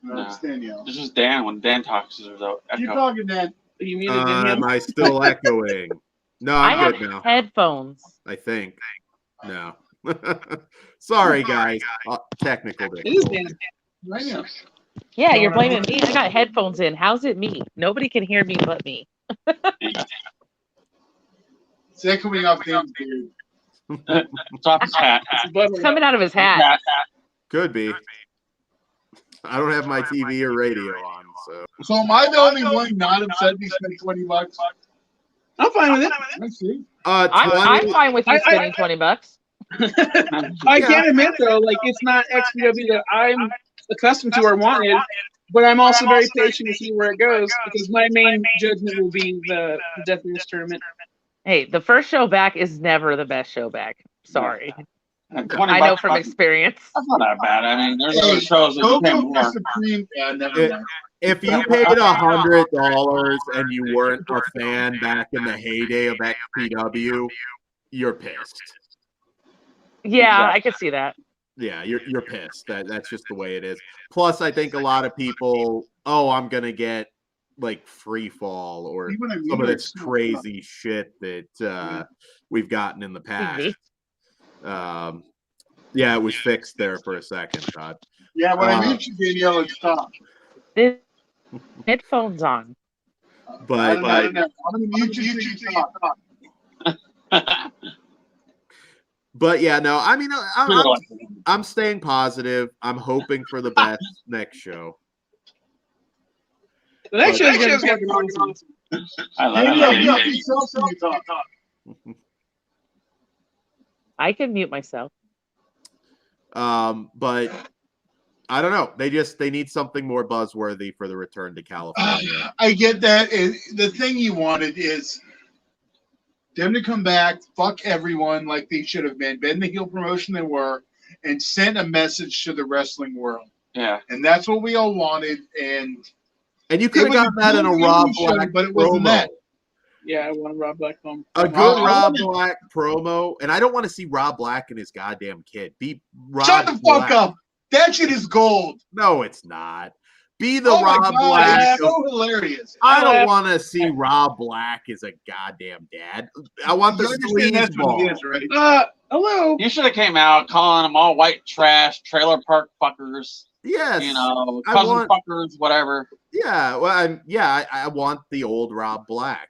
No, it's Danielle. This is Dan. When Dan talks, there's an echo. You're talking, Dan. You muted him? Am I still echoing? No, I I'm have good now. headphones. I think. No. Sorry, guys. Technical It is difficulties. I know. Yeah, you're blaming me. I got headphones in. How's it me? Nobody can hear me but me. Is that coming off Dave's beard? It's off his hat. It's coming out of his hat. Could be. I don't have my TV or radio on, so. So am I the only one not upset he spent $20? I'm fine with it. I see. I'm fine with you spending $20. I can't admit though, like it's not XPW that I'm accustomed to or wanted, but I'm also very patient to see where it goes because my main judgment will be the Deathmatch tournament. Hey, the first show back is never the best show back. Sorry. I know from experience. That's not that bad. I mean, there's other shows that pay more. Supreme, never mind. If you paid $100 and you weren't a fan back in the heyday of XPW, you're pissed. Yeah, I could see that. Yeah, you're pissed. That's just the way it is. Plus, I think a lot of people, I'm gonna get like free fall or some of this crazy shit that we've gotten in the past. Yeah, it was fixed there for a second, Todd. Yeah, when I mute you, Danielle, it's stopped. Headphones on. But I'm gonna mute you. But yeah, no, I mean, I'm staying positive. I'm hoping for the best next show. The next show is going to be awesome. I can mute myself. But I don't know. They need something more buzzworthy for the return to California. I get that. The thing you wanted is them to come back, fuck everyone like they should have been the heel promotion they were, and send a message to the wrestling world. Yeah. And that's what we all wanted. And you could have gotten that in a Rob Black but it wasn't promo. that. Yeah, I want a Rob Black promo. A good Rob Black promo. And I don't want to see Rob Black and his goddamn kid. Be Rob Shut the fuck Black. up. That shit is gold. No, it's not. Be the Rob Black. It's so hilarious. I don't want to see Rob Black as a goddamn dad. I want the sleazeball. Right? Hello. You should have came out calling them all white trash, trailer park fuckers. Yes. You know, cousin fuckers, whatever. Yeah. Well, I want the old Rob Black.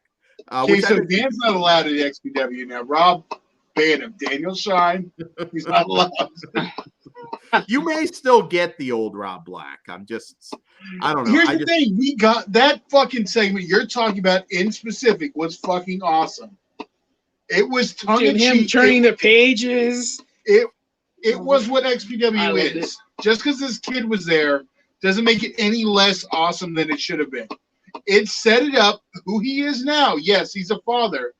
Okay, so Dan's not allowed at XPW now. Rob banned him. Daniel Shine, he's not allowed. You may still get the old Rob Black. I don't know. Here's the thing. We got that fucking segment you're talking about in specific was fucking awesome. It was tongue-in-cheek. Him turning the pages. It was what XPW is. Just because this kid was there doesn't make it any less awesome than it should have been. It set it up who he is now. Yes, he's a father.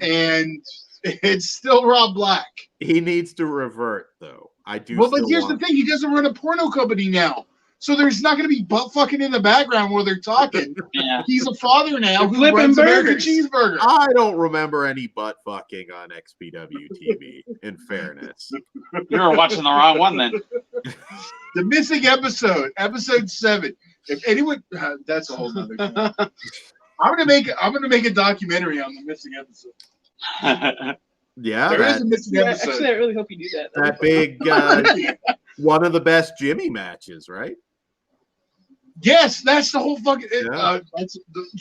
And it's still Rob Black. He needs to revert, though. I do. Well, but here's the thing: he doesn't run a porno company now, so there's not going to be butt fucking in the background while they're talking. Yeah. He's a father now who flipping runs American burgers. Cheeseburger. I don't remember any butt fucking on XPW TV. In fairness, You were watching the wrong one then. The missing episode 7. If anyone, that's a whole nother thing. I'm gonna make a documentary on the missing episode. yeah, There is a missing episode. Actually, I really hope you do that. that big one of the best Jimmy matches, right? Yes, that's the whole fucking. Yeah.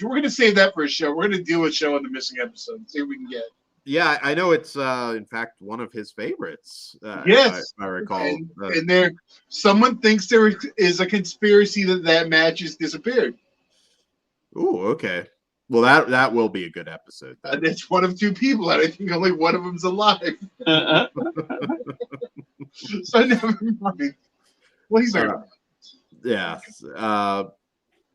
We're gonna save that for a show. We're gonna do a show on the missing episode. See what we can get. Yeah, I know it's in fact one of his favorites. Yes, if I recall. And there, someone thinks there is a conspiracy that match has disappeared. Ooh, okay. Well, that will be a good episode. Then. And it's one of two people, and I think only one of them's alive. So never mind. Well, he's not. Yeah.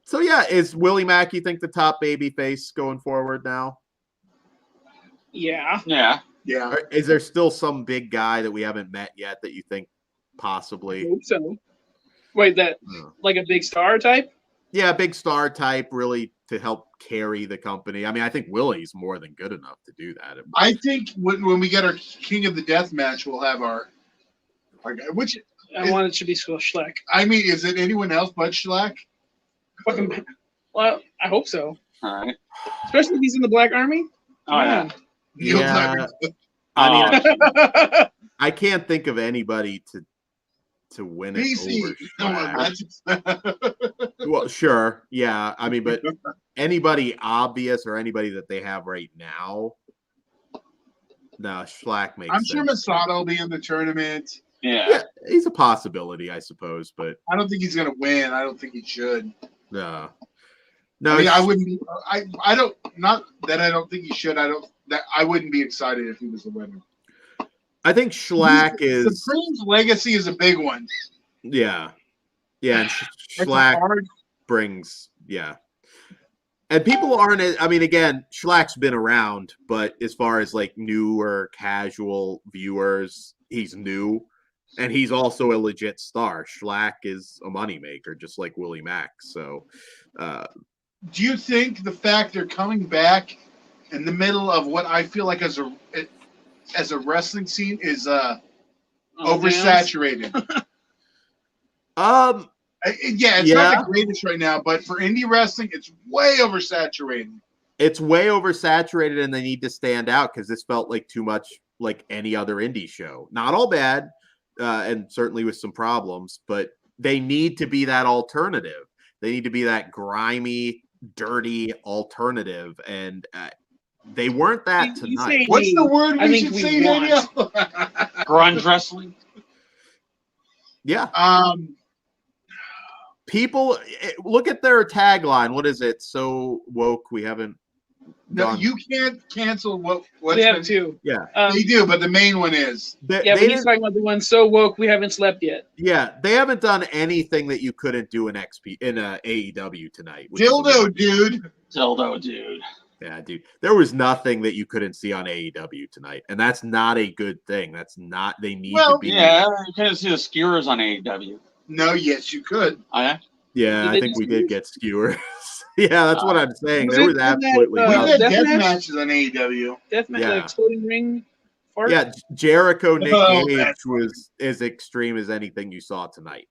So yeah, is Willie Mack, you think, the top baby face going forward now? Yeah. Yeah. Yeah. Or is there still some big guy that we haven't met yet that you think possibly? I hope so. Wait, like a big star type? Yeah, big star type, really to help carry the company. I mean, I think Willie's more than good enough to do that. I think when we get our King of the Death match, we'll have our guy. Which I want it to be Schleck. I mean, is it anyone else but Schlack? Fucking. Well, I hope so. All right. Especially if he's in the Black Army. Oh, yeah. Yeah. I mean, I can't think of anybody to to win it DC. over No, Shlack. Well, sure, yeah. I mean, but anybody obvious or anybody that they have right now, no, Shlack makes I'm sense. sure Masato will be in the tournament. Yeah, he's a possibility, I suppose, but I don't think he's going to win. I don't think he should. no. I mean, I wouldn't be. I don't. Not that I don't think he should. I wouldn't be excited if he was the winner. I think Shlack is Supreme's legacy is a big one. Yeah, and Shlack brings and people aren't. I mean, again, Shlack's been around, but as far as like newer casual viewers, he's new, and he's also a legit star. Shlack is a moneymaker, just like Willie Mack. So, do you think the fact they're coming back in the middle of what I feel like as a wrestling scene is oversaturated? It's not the greatest right now, but for indie wrestling, it's way oversaturated. It's way oversaturated, and they need to stand out because this felt like too much like any other indie show. Not all bad, and certainly with some problems, but they need to be that alternative. They need to be that grimy, dirty alternative, and they weren't that tonight. What's the word we should say, Daniel? Grunge wrestling. Yeah. People look at their tagline. What is it? So woke. We haven't. No, you can't cancel what. They have two. Yeah, they do, but the main one is. But he's talking about the one so woke we haven't slept yet. Yeah, they haven't done anything that you couldn't do in AEW tonight. Dildo dude. Dildo dude. Yeah, dude. There was nothing that you couldn't see on AEW tonight, and that's not a good thing. That's not. They need to be. Yeah, you couldn't see the skewers on AEW. No, yes, you could. Oh, yeah? Yeah, I think we did get skewers. Yeah, that's what I'm saying. There was absolutely we had death match? matches on AEW. Death match, like exploding ring. Fart? Yeah, Jericho Nick Gage was as extreme as anything you saw tonight.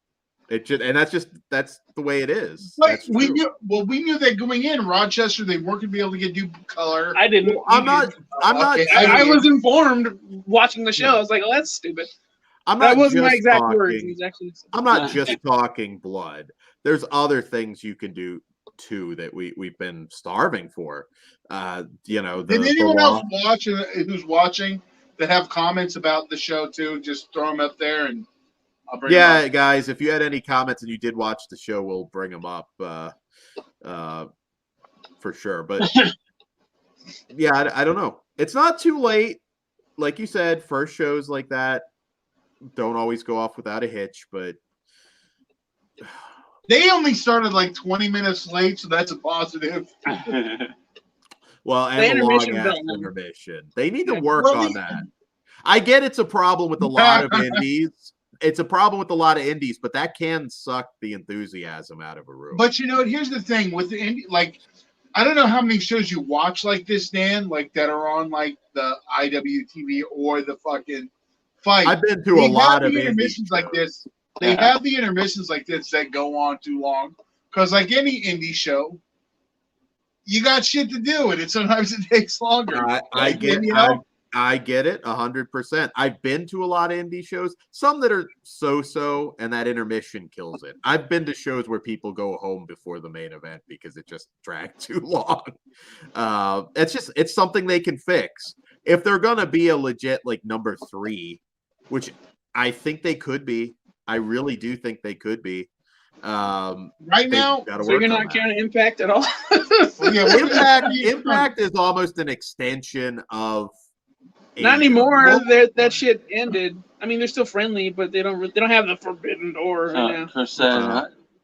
That's the way it is. Like, we knew that going in Rochester they weren't gonna be able to do color. I didn't. Well, I'm not. I was informed watching the show. I was like, "Oh, that's stupid." That wasn't my exact words. I'm not just talking blood. There's other things you can do too that we've been starving for. Did anyone else watch who's watching that have comments about the show too? Just throw them up there and I'll bring them up. Guys, if you had any comments and you did watch the show, we'll bring them up for sure. But yeah, I don't know. It's not too late. Like you said, first shows like that don't always go off without a hitch, but they only started like 20 minutes late, so that's a positive. Well, and the long-ass intermission. They need to work on that. I get it's a problem with a lot of indies. It's a problem with a lot of indies, but that can suck the enthusiasm out of a room. But here's the thing with the indie, like, I don't know how many shows you watch like this, Dan, like that are on like the IWTV or the fucking Fight. I've been to a lot of intermissions like this. They have the intermissions like this that go on too long because, like any indie show, you got shit to do, and sometimes it takes longer. I get it 100%. I've been to a lot of indie shows, some that are so, and that intermission kills it. I've been to shows where people go home before the main event because it just dragged too long. It's something they can fix if they're gonna be a legit like number 3. Which I think they could be. I really do think they could be. Right now, so you're not counting Impact at all? Impact is almost an extension of. Not anymore. That shit ended. I mean, they're still friendly, but they don't have the forbidden door right now. Chris said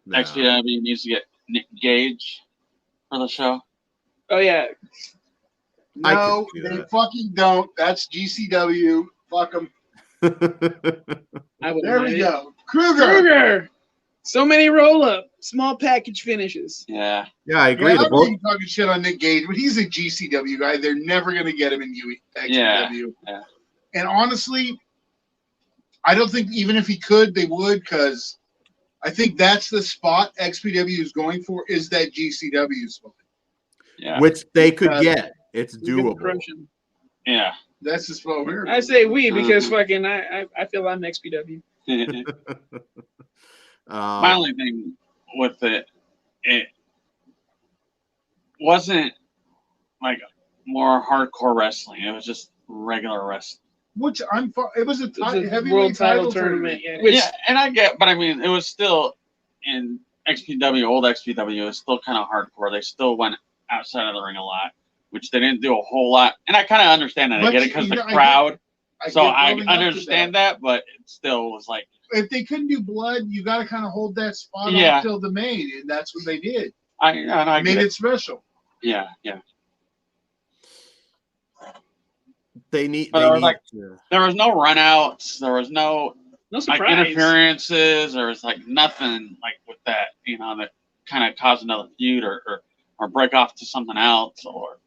XPW needs to get Nick Gage for the show. Oh yeah. No, they fucking don't. That's GCW. Fuck them. There we go. Kruger. So many roll-up, small package finishes. Yeah, I agree. I'm talking shit on Nick Gage, but he's a GCW guy. They're never going to get him in XPW. Yeah. And honestly, I don't think even if he could, they would, because I think that's the spot XPW is going for, is that GCW spot. Yeah. Which they could get. It's doable. Yeah. That's the spot we're. I say we because fucking I feel I'm XPW. My only thing with it wasn't like more hardcore wrestling. It was just regular wrestling. Which it was a heavyweight world title tournament. Yeah. Yeah, and I get, but I mean, it was still in XPW, old XPW. It was still kind of hardcore. They still went outside of the ring a lot, which they didn't do a whole lot. And I kind of understand that. I get it because the crowd. I understand that, but it still was like, if they couldn't do blood, you got to kind of hold that spot up till the main, and that's what they did. I made it special. Yeah. There was no runouts. There was no surprise. Like interferences. There was like nothing like with that, that kind of caused another feud or break off to something else or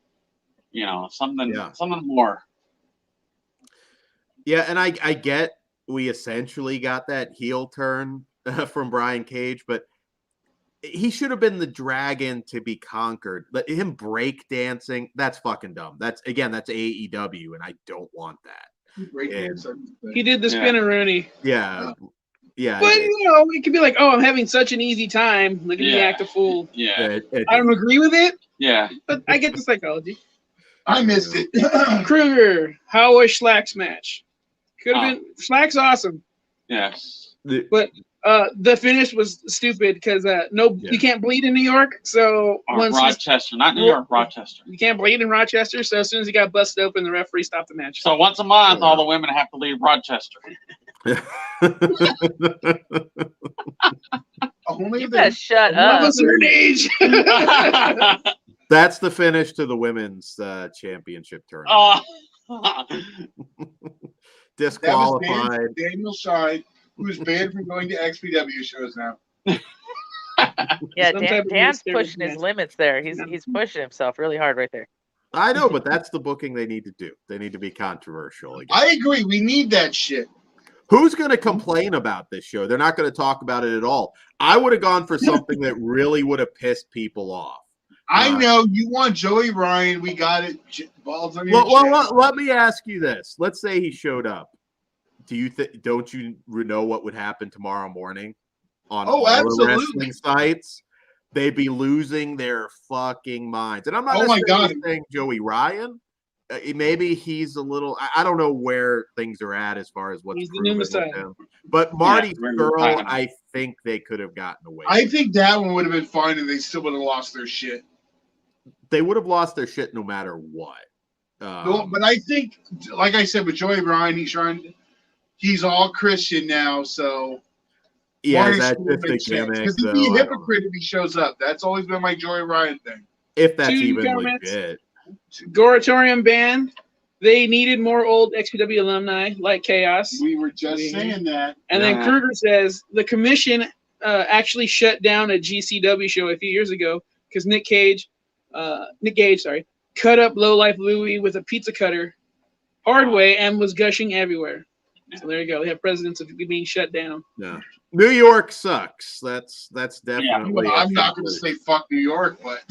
something more. Yeah, and I get we essentially got that heel turn from Brian Cage, but he should have been the dragon to be conquered. Let him break dancing. That's fucking dumb. That's AEW, and I don't want that. He did the spin-a-rooney. Yeah. Yeah. But it could be like, oh, I'm having such an easy time. Look at me act a fool. Yeah. I don't agree with it. Yeah. But I get the psychology. I missed it. Kruger, how was Schlack's match? Could have been Schlack's awesome. Yes. But the finish was stupid because you can't bleed in New York. So Rochester, not New York, Rochester. You can't bleed in Rochester. So as soon as he got busted open, the referee stopped the match. So once a month, all the women have to leave Rochester. You better shut up. What's her age? That's the finish to the women's championship tournament. Disqualified. Daniel Shine, who's banned from going to XPW shows now. Yeah, Dan's pushing his limits there. He's pushing himself really hard right there. I know, but that's the booking they need to do. They need to be controversial again. I agree. We need that shit. Who's going to complain about this show? They're not going to talk about it at all. I would have gone for something that really would have pissed people off. I know you want Joey Ryan. We got it. Balls on your chest. Well, let me ask you this. Let's say he showed up. Don't you know what would happen tomorrow morning on all the wrestling sites? They'd be losing their fucking minds. And I'm not necessarily saying Joey Ryan. Maybe he's a little. I don't know where things are at as far as what's proven with him. But Marty Skrull, I think they could have gotten away. I think that one would have been fine, and they still would have lost their shit. They would have lost their shit no matter what. But I think, like I said, with Joey Ryan, he's all Christian now, so yeah, that's just a gimmick. Because he'd be a hypocrite if he shows up. That's always been my Joey Ryan thing. If that's even legit. Goratorium band. They needed more old XPW alumni like Chaos. We were just saying that. And then Kruger says the commission actually shut down a GCW show a few years ago because Nick Gage, cut up Lowlife Louie with a pizza cutter hard way and was gushing everywhere. So there you go. They have precedents of being shut down. Yeah. New York sucks. That's definitely. I'm not going to say fuck New York, but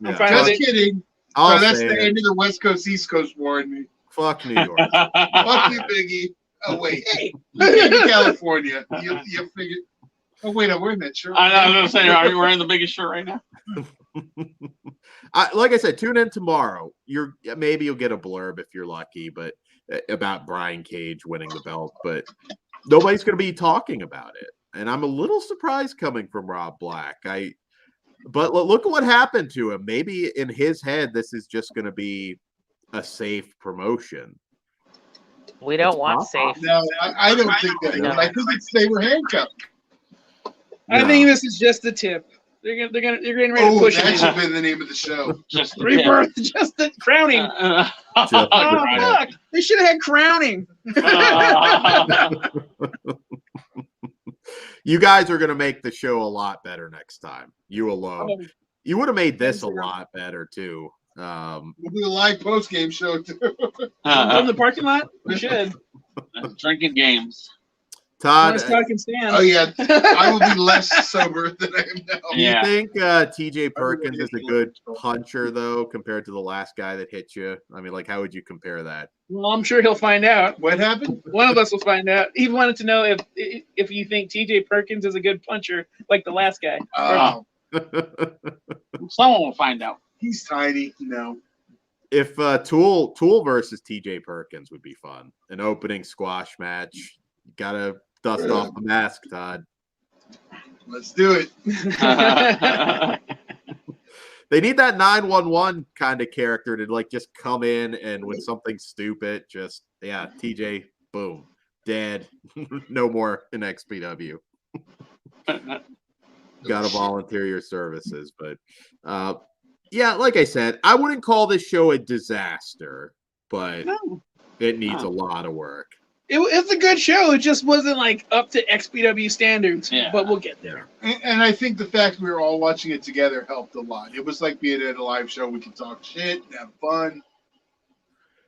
just kidding. So that's the end of the West Coast East Coast war in me. Fuck New York. Fuck you, Biggie. Oh wait, hey, in California, you figured. Oh wait, I'm wearing that shirt. I was going to say, are you wearing the biggest shirt right now? Like I said, tune in tomorrow. Maybe you'll get a blurb if you're lucky, but about Brian Cage winning the belt, but nobody's going to be talking about it. And I'm a little surprised coming from Rob Black. But look at what happened to him. Maybe in his head, this is just going to be a safe promotion. We don't want safe. No, I don't think that. No. I think they were handcuffed. I think this is just the tip. They're getting ready to push it. That should have been the name of the show. Just Rebirth, just the crowning. Fuck! They should have had crowning. You guys are going to make the show a lot better next time. You alone. You would have made this a lot better too. We'll do a live post game show too. In the parking lot, we should. Drinking games. Todd, Nice talking Stan. Oh yeah, I will be less sober than I am now. do you Yeah. think TJ Perkins is a good puncher though, compared to the last guy that hit you? I mean, like, how would you compare that? Well, I'm sure he'll find out. What happened? One of us will find out. He wanted to know if you think TJ Perkins is a good puncher like the last guy. Oh, Someone will find out. he's tiny. No. If Tool versus TJ Perkins would be fun. An opening squash match. You gotta dust off the mask, Todd. Let's do it. They need that 911 kind of character to like just come in and with something stupid, just TJ, boom, dead, no more in XPW. Gotta volunteer your services, but like I said, I wouldn't call this show a disaster, but it needs a lot of work. It's a good show. It just wasn't like up to XPW standards. Yeah. But we'll get there. And I think the fact we were all watching it together helped a lot. It was like being at a live show. We could talk shit, have fun.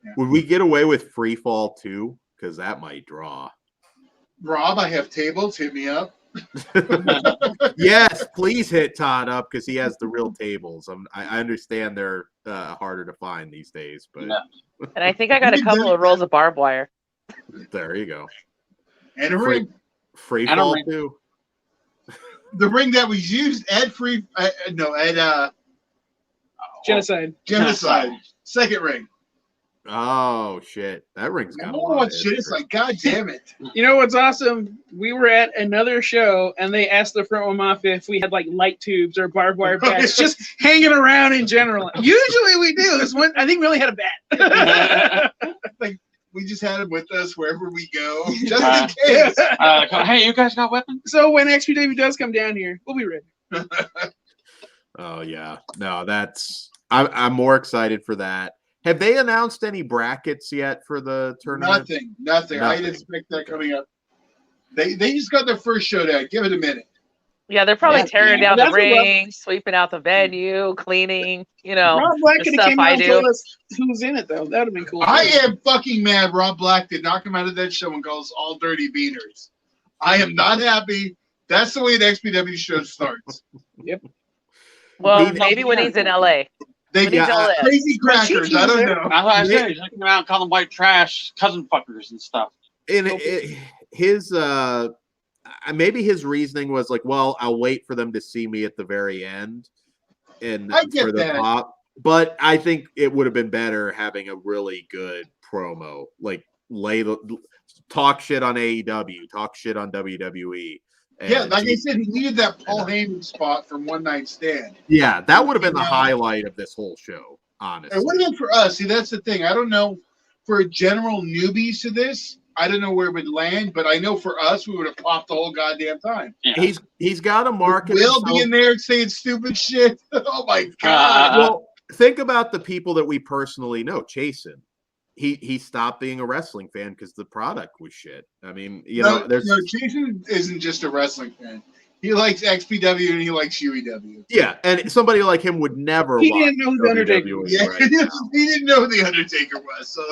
Yeah. Would we get away with free fall too? Because that might draw. Rob, I have tables. Hit me up. Yes, please hit Todd up because he has the real tables. I understand they're harder to find these days, but And I think I got a couple of rolls of barbed wire. there you go. And a ring. Free And a fall ring. too. The ring that was used at Genocide. Genocide. Second ring. Oh shit, that ring's I got don't a know lot what of shit. It's history. like, God damn it. You know what's awesome? We were at another show and they asked the front row mafia if we had like light tubes or barbed wire bats just hanging around in general. Usually we do. This one, I think we only had a bat. We just had him with us wherever we go, just in case. Hey, you guys got weapons? So when XPW does come down here, we'll be ready. Oh yeah, no, I'm more excited for that. Have they announced any brackets yet for the tournament? Nothing. I didn't expect that coming up. They just got their first showdown. Give it a minute. Yeah, they're probably tearing down the That's what ring, sweeping out the venue, cleaning, Rob Black the could have stuff came I out and do. told us who's in it, though. That would have been cool. I am fucking mad Rob Black did not come out of that show and call us all dirty beaners. I am not happy. That's the way an XPW show starts. Well, maybe when he's in LA. They When he's get LA. crazy crackers. I don't know. I thought I said he's looking around calling them white trash, cousin fuckers and stuff. And his maybe his reasoning was like, well, I'll wait for them to see me at the very end, and I get for the that. pop. But I think it would have been better having a really good promo, like talk shit on AEW, talk shit on WWE. Yeah, like I said, he needed that Paul Heyman spot from One Night Stand. Yeah, that would have been the highlight of this whole show, honestly. It would have been for us. See, that's the thing. I don't know for general newbies to this. I don't know where it would land, but I know for us, we would have popped the whole goddamn time. Yeah. He's got a market. Will be in there saying stupid shit. Oh my god! Well, think about the people that we personally know. Chasen, he stopped being a wrestling fan because the product was shit. I mean, Jason isn't just a wrestling fan. He likes XPW and he likes UEW. Yeah, and somebody like him would never. He didn't know who the Undertaker WWE was. Yeah, right now. he didn't know who the Undertaker was. So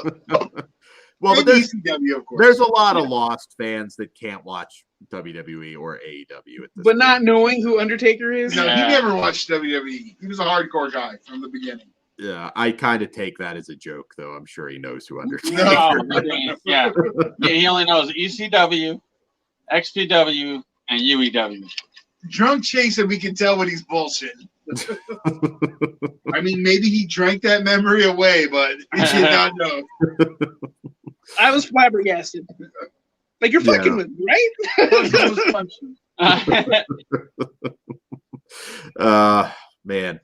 Well, but maybe ECW, of course. there's a lot of lost fans that can't watch WWE or AEW at this But point. not knowing who Undertaker is. No, Yeah. he never watched WWE. He was a hardcore guy from the beginning. Yeah, I kind of take that as a joke, though. I'm sure he knows who Undertaker. Oh, yeah. He only knows ECW, XPW, and UEW. Drunk Chasen, we can tell when he's bullshitting. I mean, maybe he drank that memory away, but he did not know. I was flabbergasted. Like, you're fucking with me, right? Man.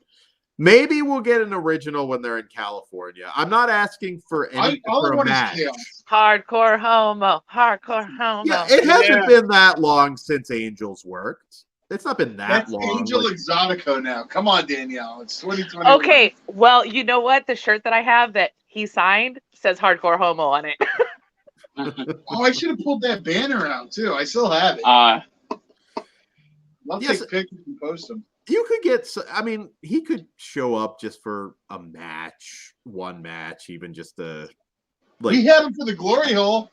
Maybe we'll get an original when they're in California. I'm not asking for any All for I a want is match. chaos. Hardcore homo. Yeah, it hasn't been that long since Angels worked. It's not been that That's long. Angel like- Exotico now. Come on, Danielle. It's 2020. Okay, well, you know what? The shirt that I have that he signed says hardcore homo on it. Oh, I should have pulled that banner out too. I still have it. Uh, I'll yes. take pictures and post them. You could get, I mean, he could show up just for a match, one match, even just a. We had him for the glory hole.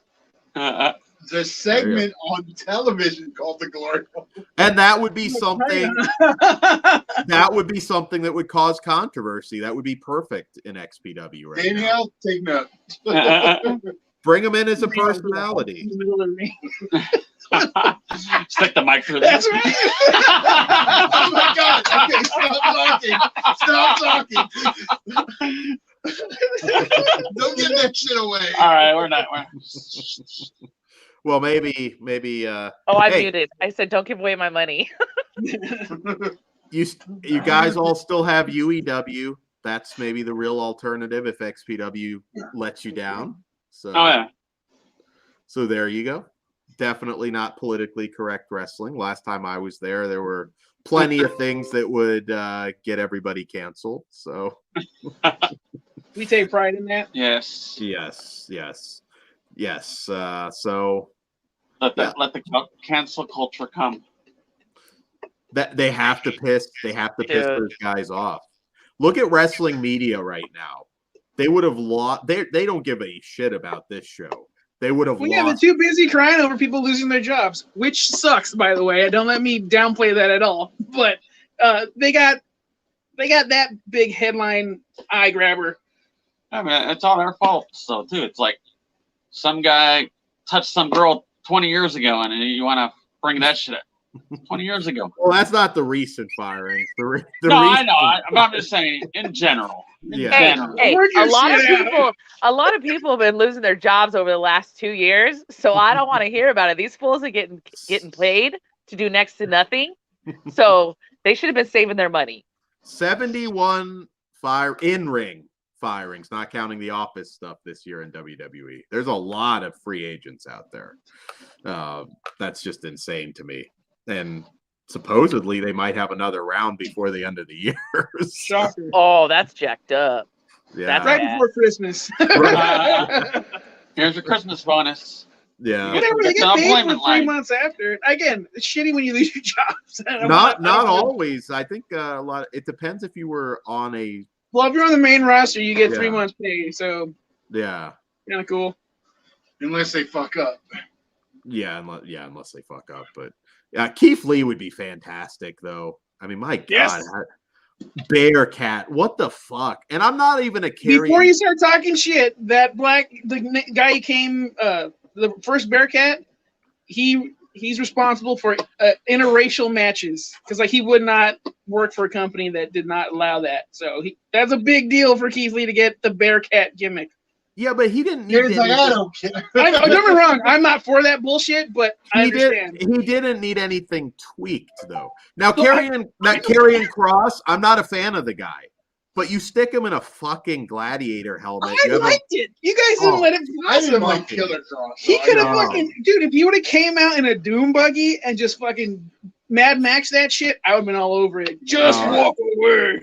the segment on television called the Glory Hole. And that would be something. That would be something that would cause controversy. That would be perfect in XPW right now. Danielle, take note. Bring him in as a personality. Stick the mic through. That's right. Oh my God! Okay, stop talking. Don't give that shit away. All right, we're not. Well, maybe. Oh, I muted. I said, don't give away my money. You guys all still have UEW. That's maybe the real alternative if XPW lets you down. So, Oh yeah. So there you go. Definitely not politically correct wrestling. Last time I was there were plenty of things that would get everybody canceled. So We take pride in that. Yes. So Let the cancel culture come. that they have to piss those guys off. Look at wrestling media right now. They would have lost. They don't give a shit about this show. They would have Well, yeah, they're lost. too busy crying over people losing their jobs, which sucks, by the way. Don't let me downplay that at all. But they got that big headline eye grabber. I mean, it's all their fault, so too. It's like some guy touched some girl 20 years ago, and you want to bring that shit up. 20 years ago. Well, that's not the recent firings. The No, I recent, know. I'm just saying in general. Yeah. Hey, Work your a lot of shit out. people have been losing their jobs over the last 2 years. So I don't want to hear about it. These fools are getting paid to do next to nothing. So they should have been saving their money. 71 in-ring firings, not counting the office stuff this year in WWE. There's a lot of free agents out there. That's just insane to me. And supposedly they might have another round before the end of the year. Shocker. Oh, that's jacked up. Yeah. That's Right bad. before Christmas. Here's your Christmas bonus. Yeah. Whatever, they It's get an paid for employment 3 line. months after. Again, it's shitty when you lose your jobs. Not always. I think a lot. It depends if you were on a. Well, if you're on the main roster, you get 3 Yeah. months pay. So Yeah. kind of cool. Unless they fuck up. Yeah. Unless they fuck up, but. Keith Lee would be fantastic, though. I mean, my God, Yes. Bearcat, what the fuck? And I'm not even a carrying. Before you start talking shit, the guy who came, the first Bearcat, he's responsible for interracial matches because he would not work for a company that did not allow that. So that's a big deal for Keith Lee to get the Bearcat gimmick. Yeah, but he didn't need. Here's like, I don't care. Don't get me wrong, I'm not for that bullshit, but I understand. He didn't need anything tweaked though. Now Karrion Cross, I'm not a fan of the guy, but you stick him in a fucking gladiator helmet. I liked it. You guys didn't let him. I didn't like Killer Cross. He could have know. fucking, dude. If he would have came out in a doom buggy and just fucking Mad Max that shit, I would have been all over it. Just No. walk away.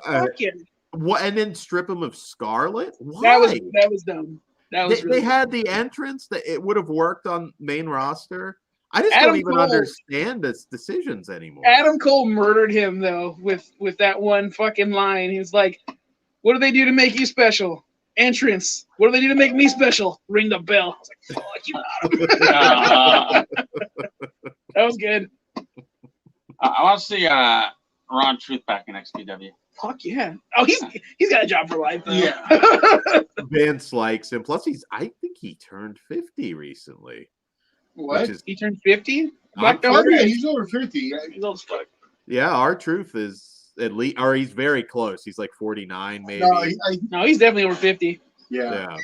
Fucking. What? And then strip him of Scarlet? Why? That was dumb. That was They had the entrance that it would have worked on main roster. I just Adam don't even Cole. understand his decisions anymore. Adam Cole murdered him though with that one fucking line. He's like, "What do they do to make you special? Entrance. What do they do to make me special? Ring the bell." I was like, "Fuck you, Adam." That was good. I want to see Ron Truth back in XPW. Fuck yeah. Oh, he's got a job for life though. Yeah. Vince likes him. Plus, I think he turned 50 recently. What? Which is, He turned 50. I'm Oh, yeah, he's over 50. He's old as fuck. yeah, R-Truth is at least, or he's very close. He's like 49, maybe. No, No, he's definitely over 50. yeah. Yeah.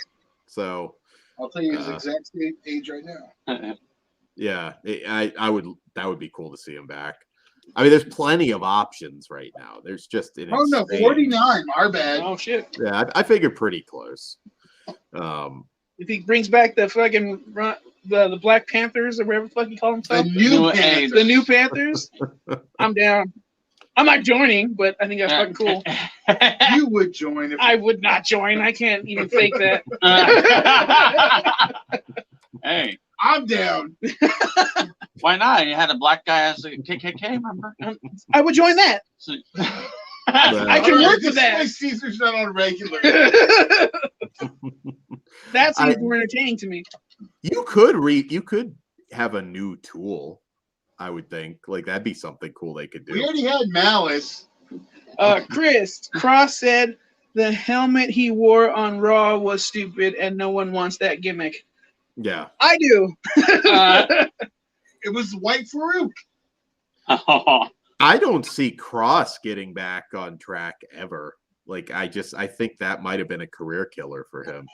So, I'll tell you his exact age right now. yeah, I would. That would be cool to see him back. I mean, there's plenty of options right now. There's just an Oh, no, insane- 49. Our bad. Oh shit. Yeah, I figured pretty close. If he brings back the fucking the Black Panthers or whatever the fuck you call The them, new age. Panthers. the new Panthers, I'm down. I'm not joining, but I think that's fucking cool. You would join if I would not join. I can't even fake that. Hey, I'm down. why not? You had a black guy as a KKK, remember? I would join that. So- I can work with that. Why Caesar's not on regular. That seems I- more entertaining to me. You could have a new tool. I would think like that'd be something cool they could We do. already had Malice. Chris Cross said the helmet he wore on Raw was stupid, and no one wants that gimmick. Yeah. I do. It was White Farouk. I don't see Cross getting back on track ever. Like I think that might have been a career killer for him.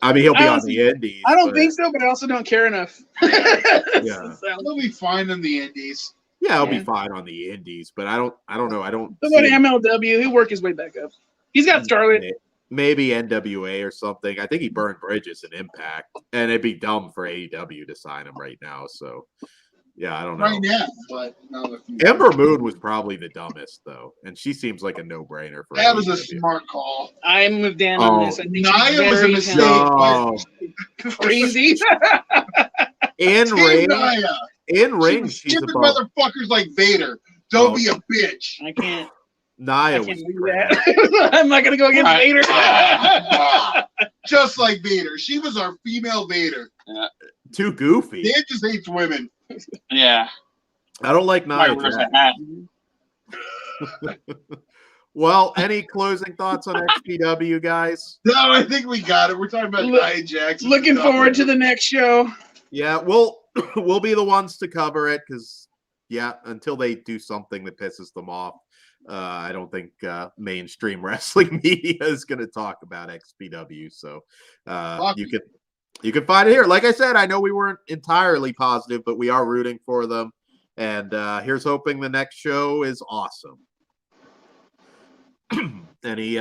I mean, he'll be on the Indies. I don't think so, but I also don't care enough. Yeah. He'll be fine in the Indies. Yeah, he'll be fine on the Indies, but I don't know. I don't. Go to MLW. He'll work his way back up. He's got Scarlet. Maybe NWA or something. I think he burned bridges in Impact, and it'd be dumb for AEW to sign him right now. So, yeah, I don't know. Right now, but no. Ember Moon was probably the dumbest though, and she seems like a no-brainer for. That was a AEW. smart call. I'm with Dan on this. I think Nia was a mistake. No. Crazy. In Team ring, Nia. she's Skipping above. motherfuckers like Vader. Don't be a bitch. I can't. Nia was do trash. that. I'm not gonna go against Vader. Just like Vader. She was our female Vader. Too goofy. Dan just hates women. Yeah. I don't like Nia. Where's Jax. the hat? Well, any closing thoughts on XPW, guys? No, I think we got it. We're talking about Nia Jax. Looking forward to the next show. Yeah, we'll be the ones to cover it because, yeah, until they do something that pisses them off, I don't think mainstream wrestling media is going to talk about XPW. So you can find it here. Like I said, I know we weren't entirely positive, but we are rooting for them. And here's hoping the next show is awesome. Any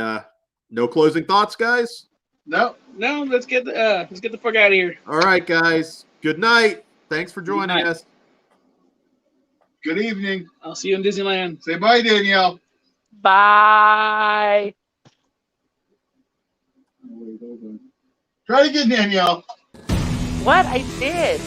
no closing thoughts, guys? No. Let's get the fuck out of here. All right, guys. Good night. Thanks for joining us. Good evening. I'll see you in Disneyland. Say bye, Danielle. Bye. Try to get Danielle. What? I did.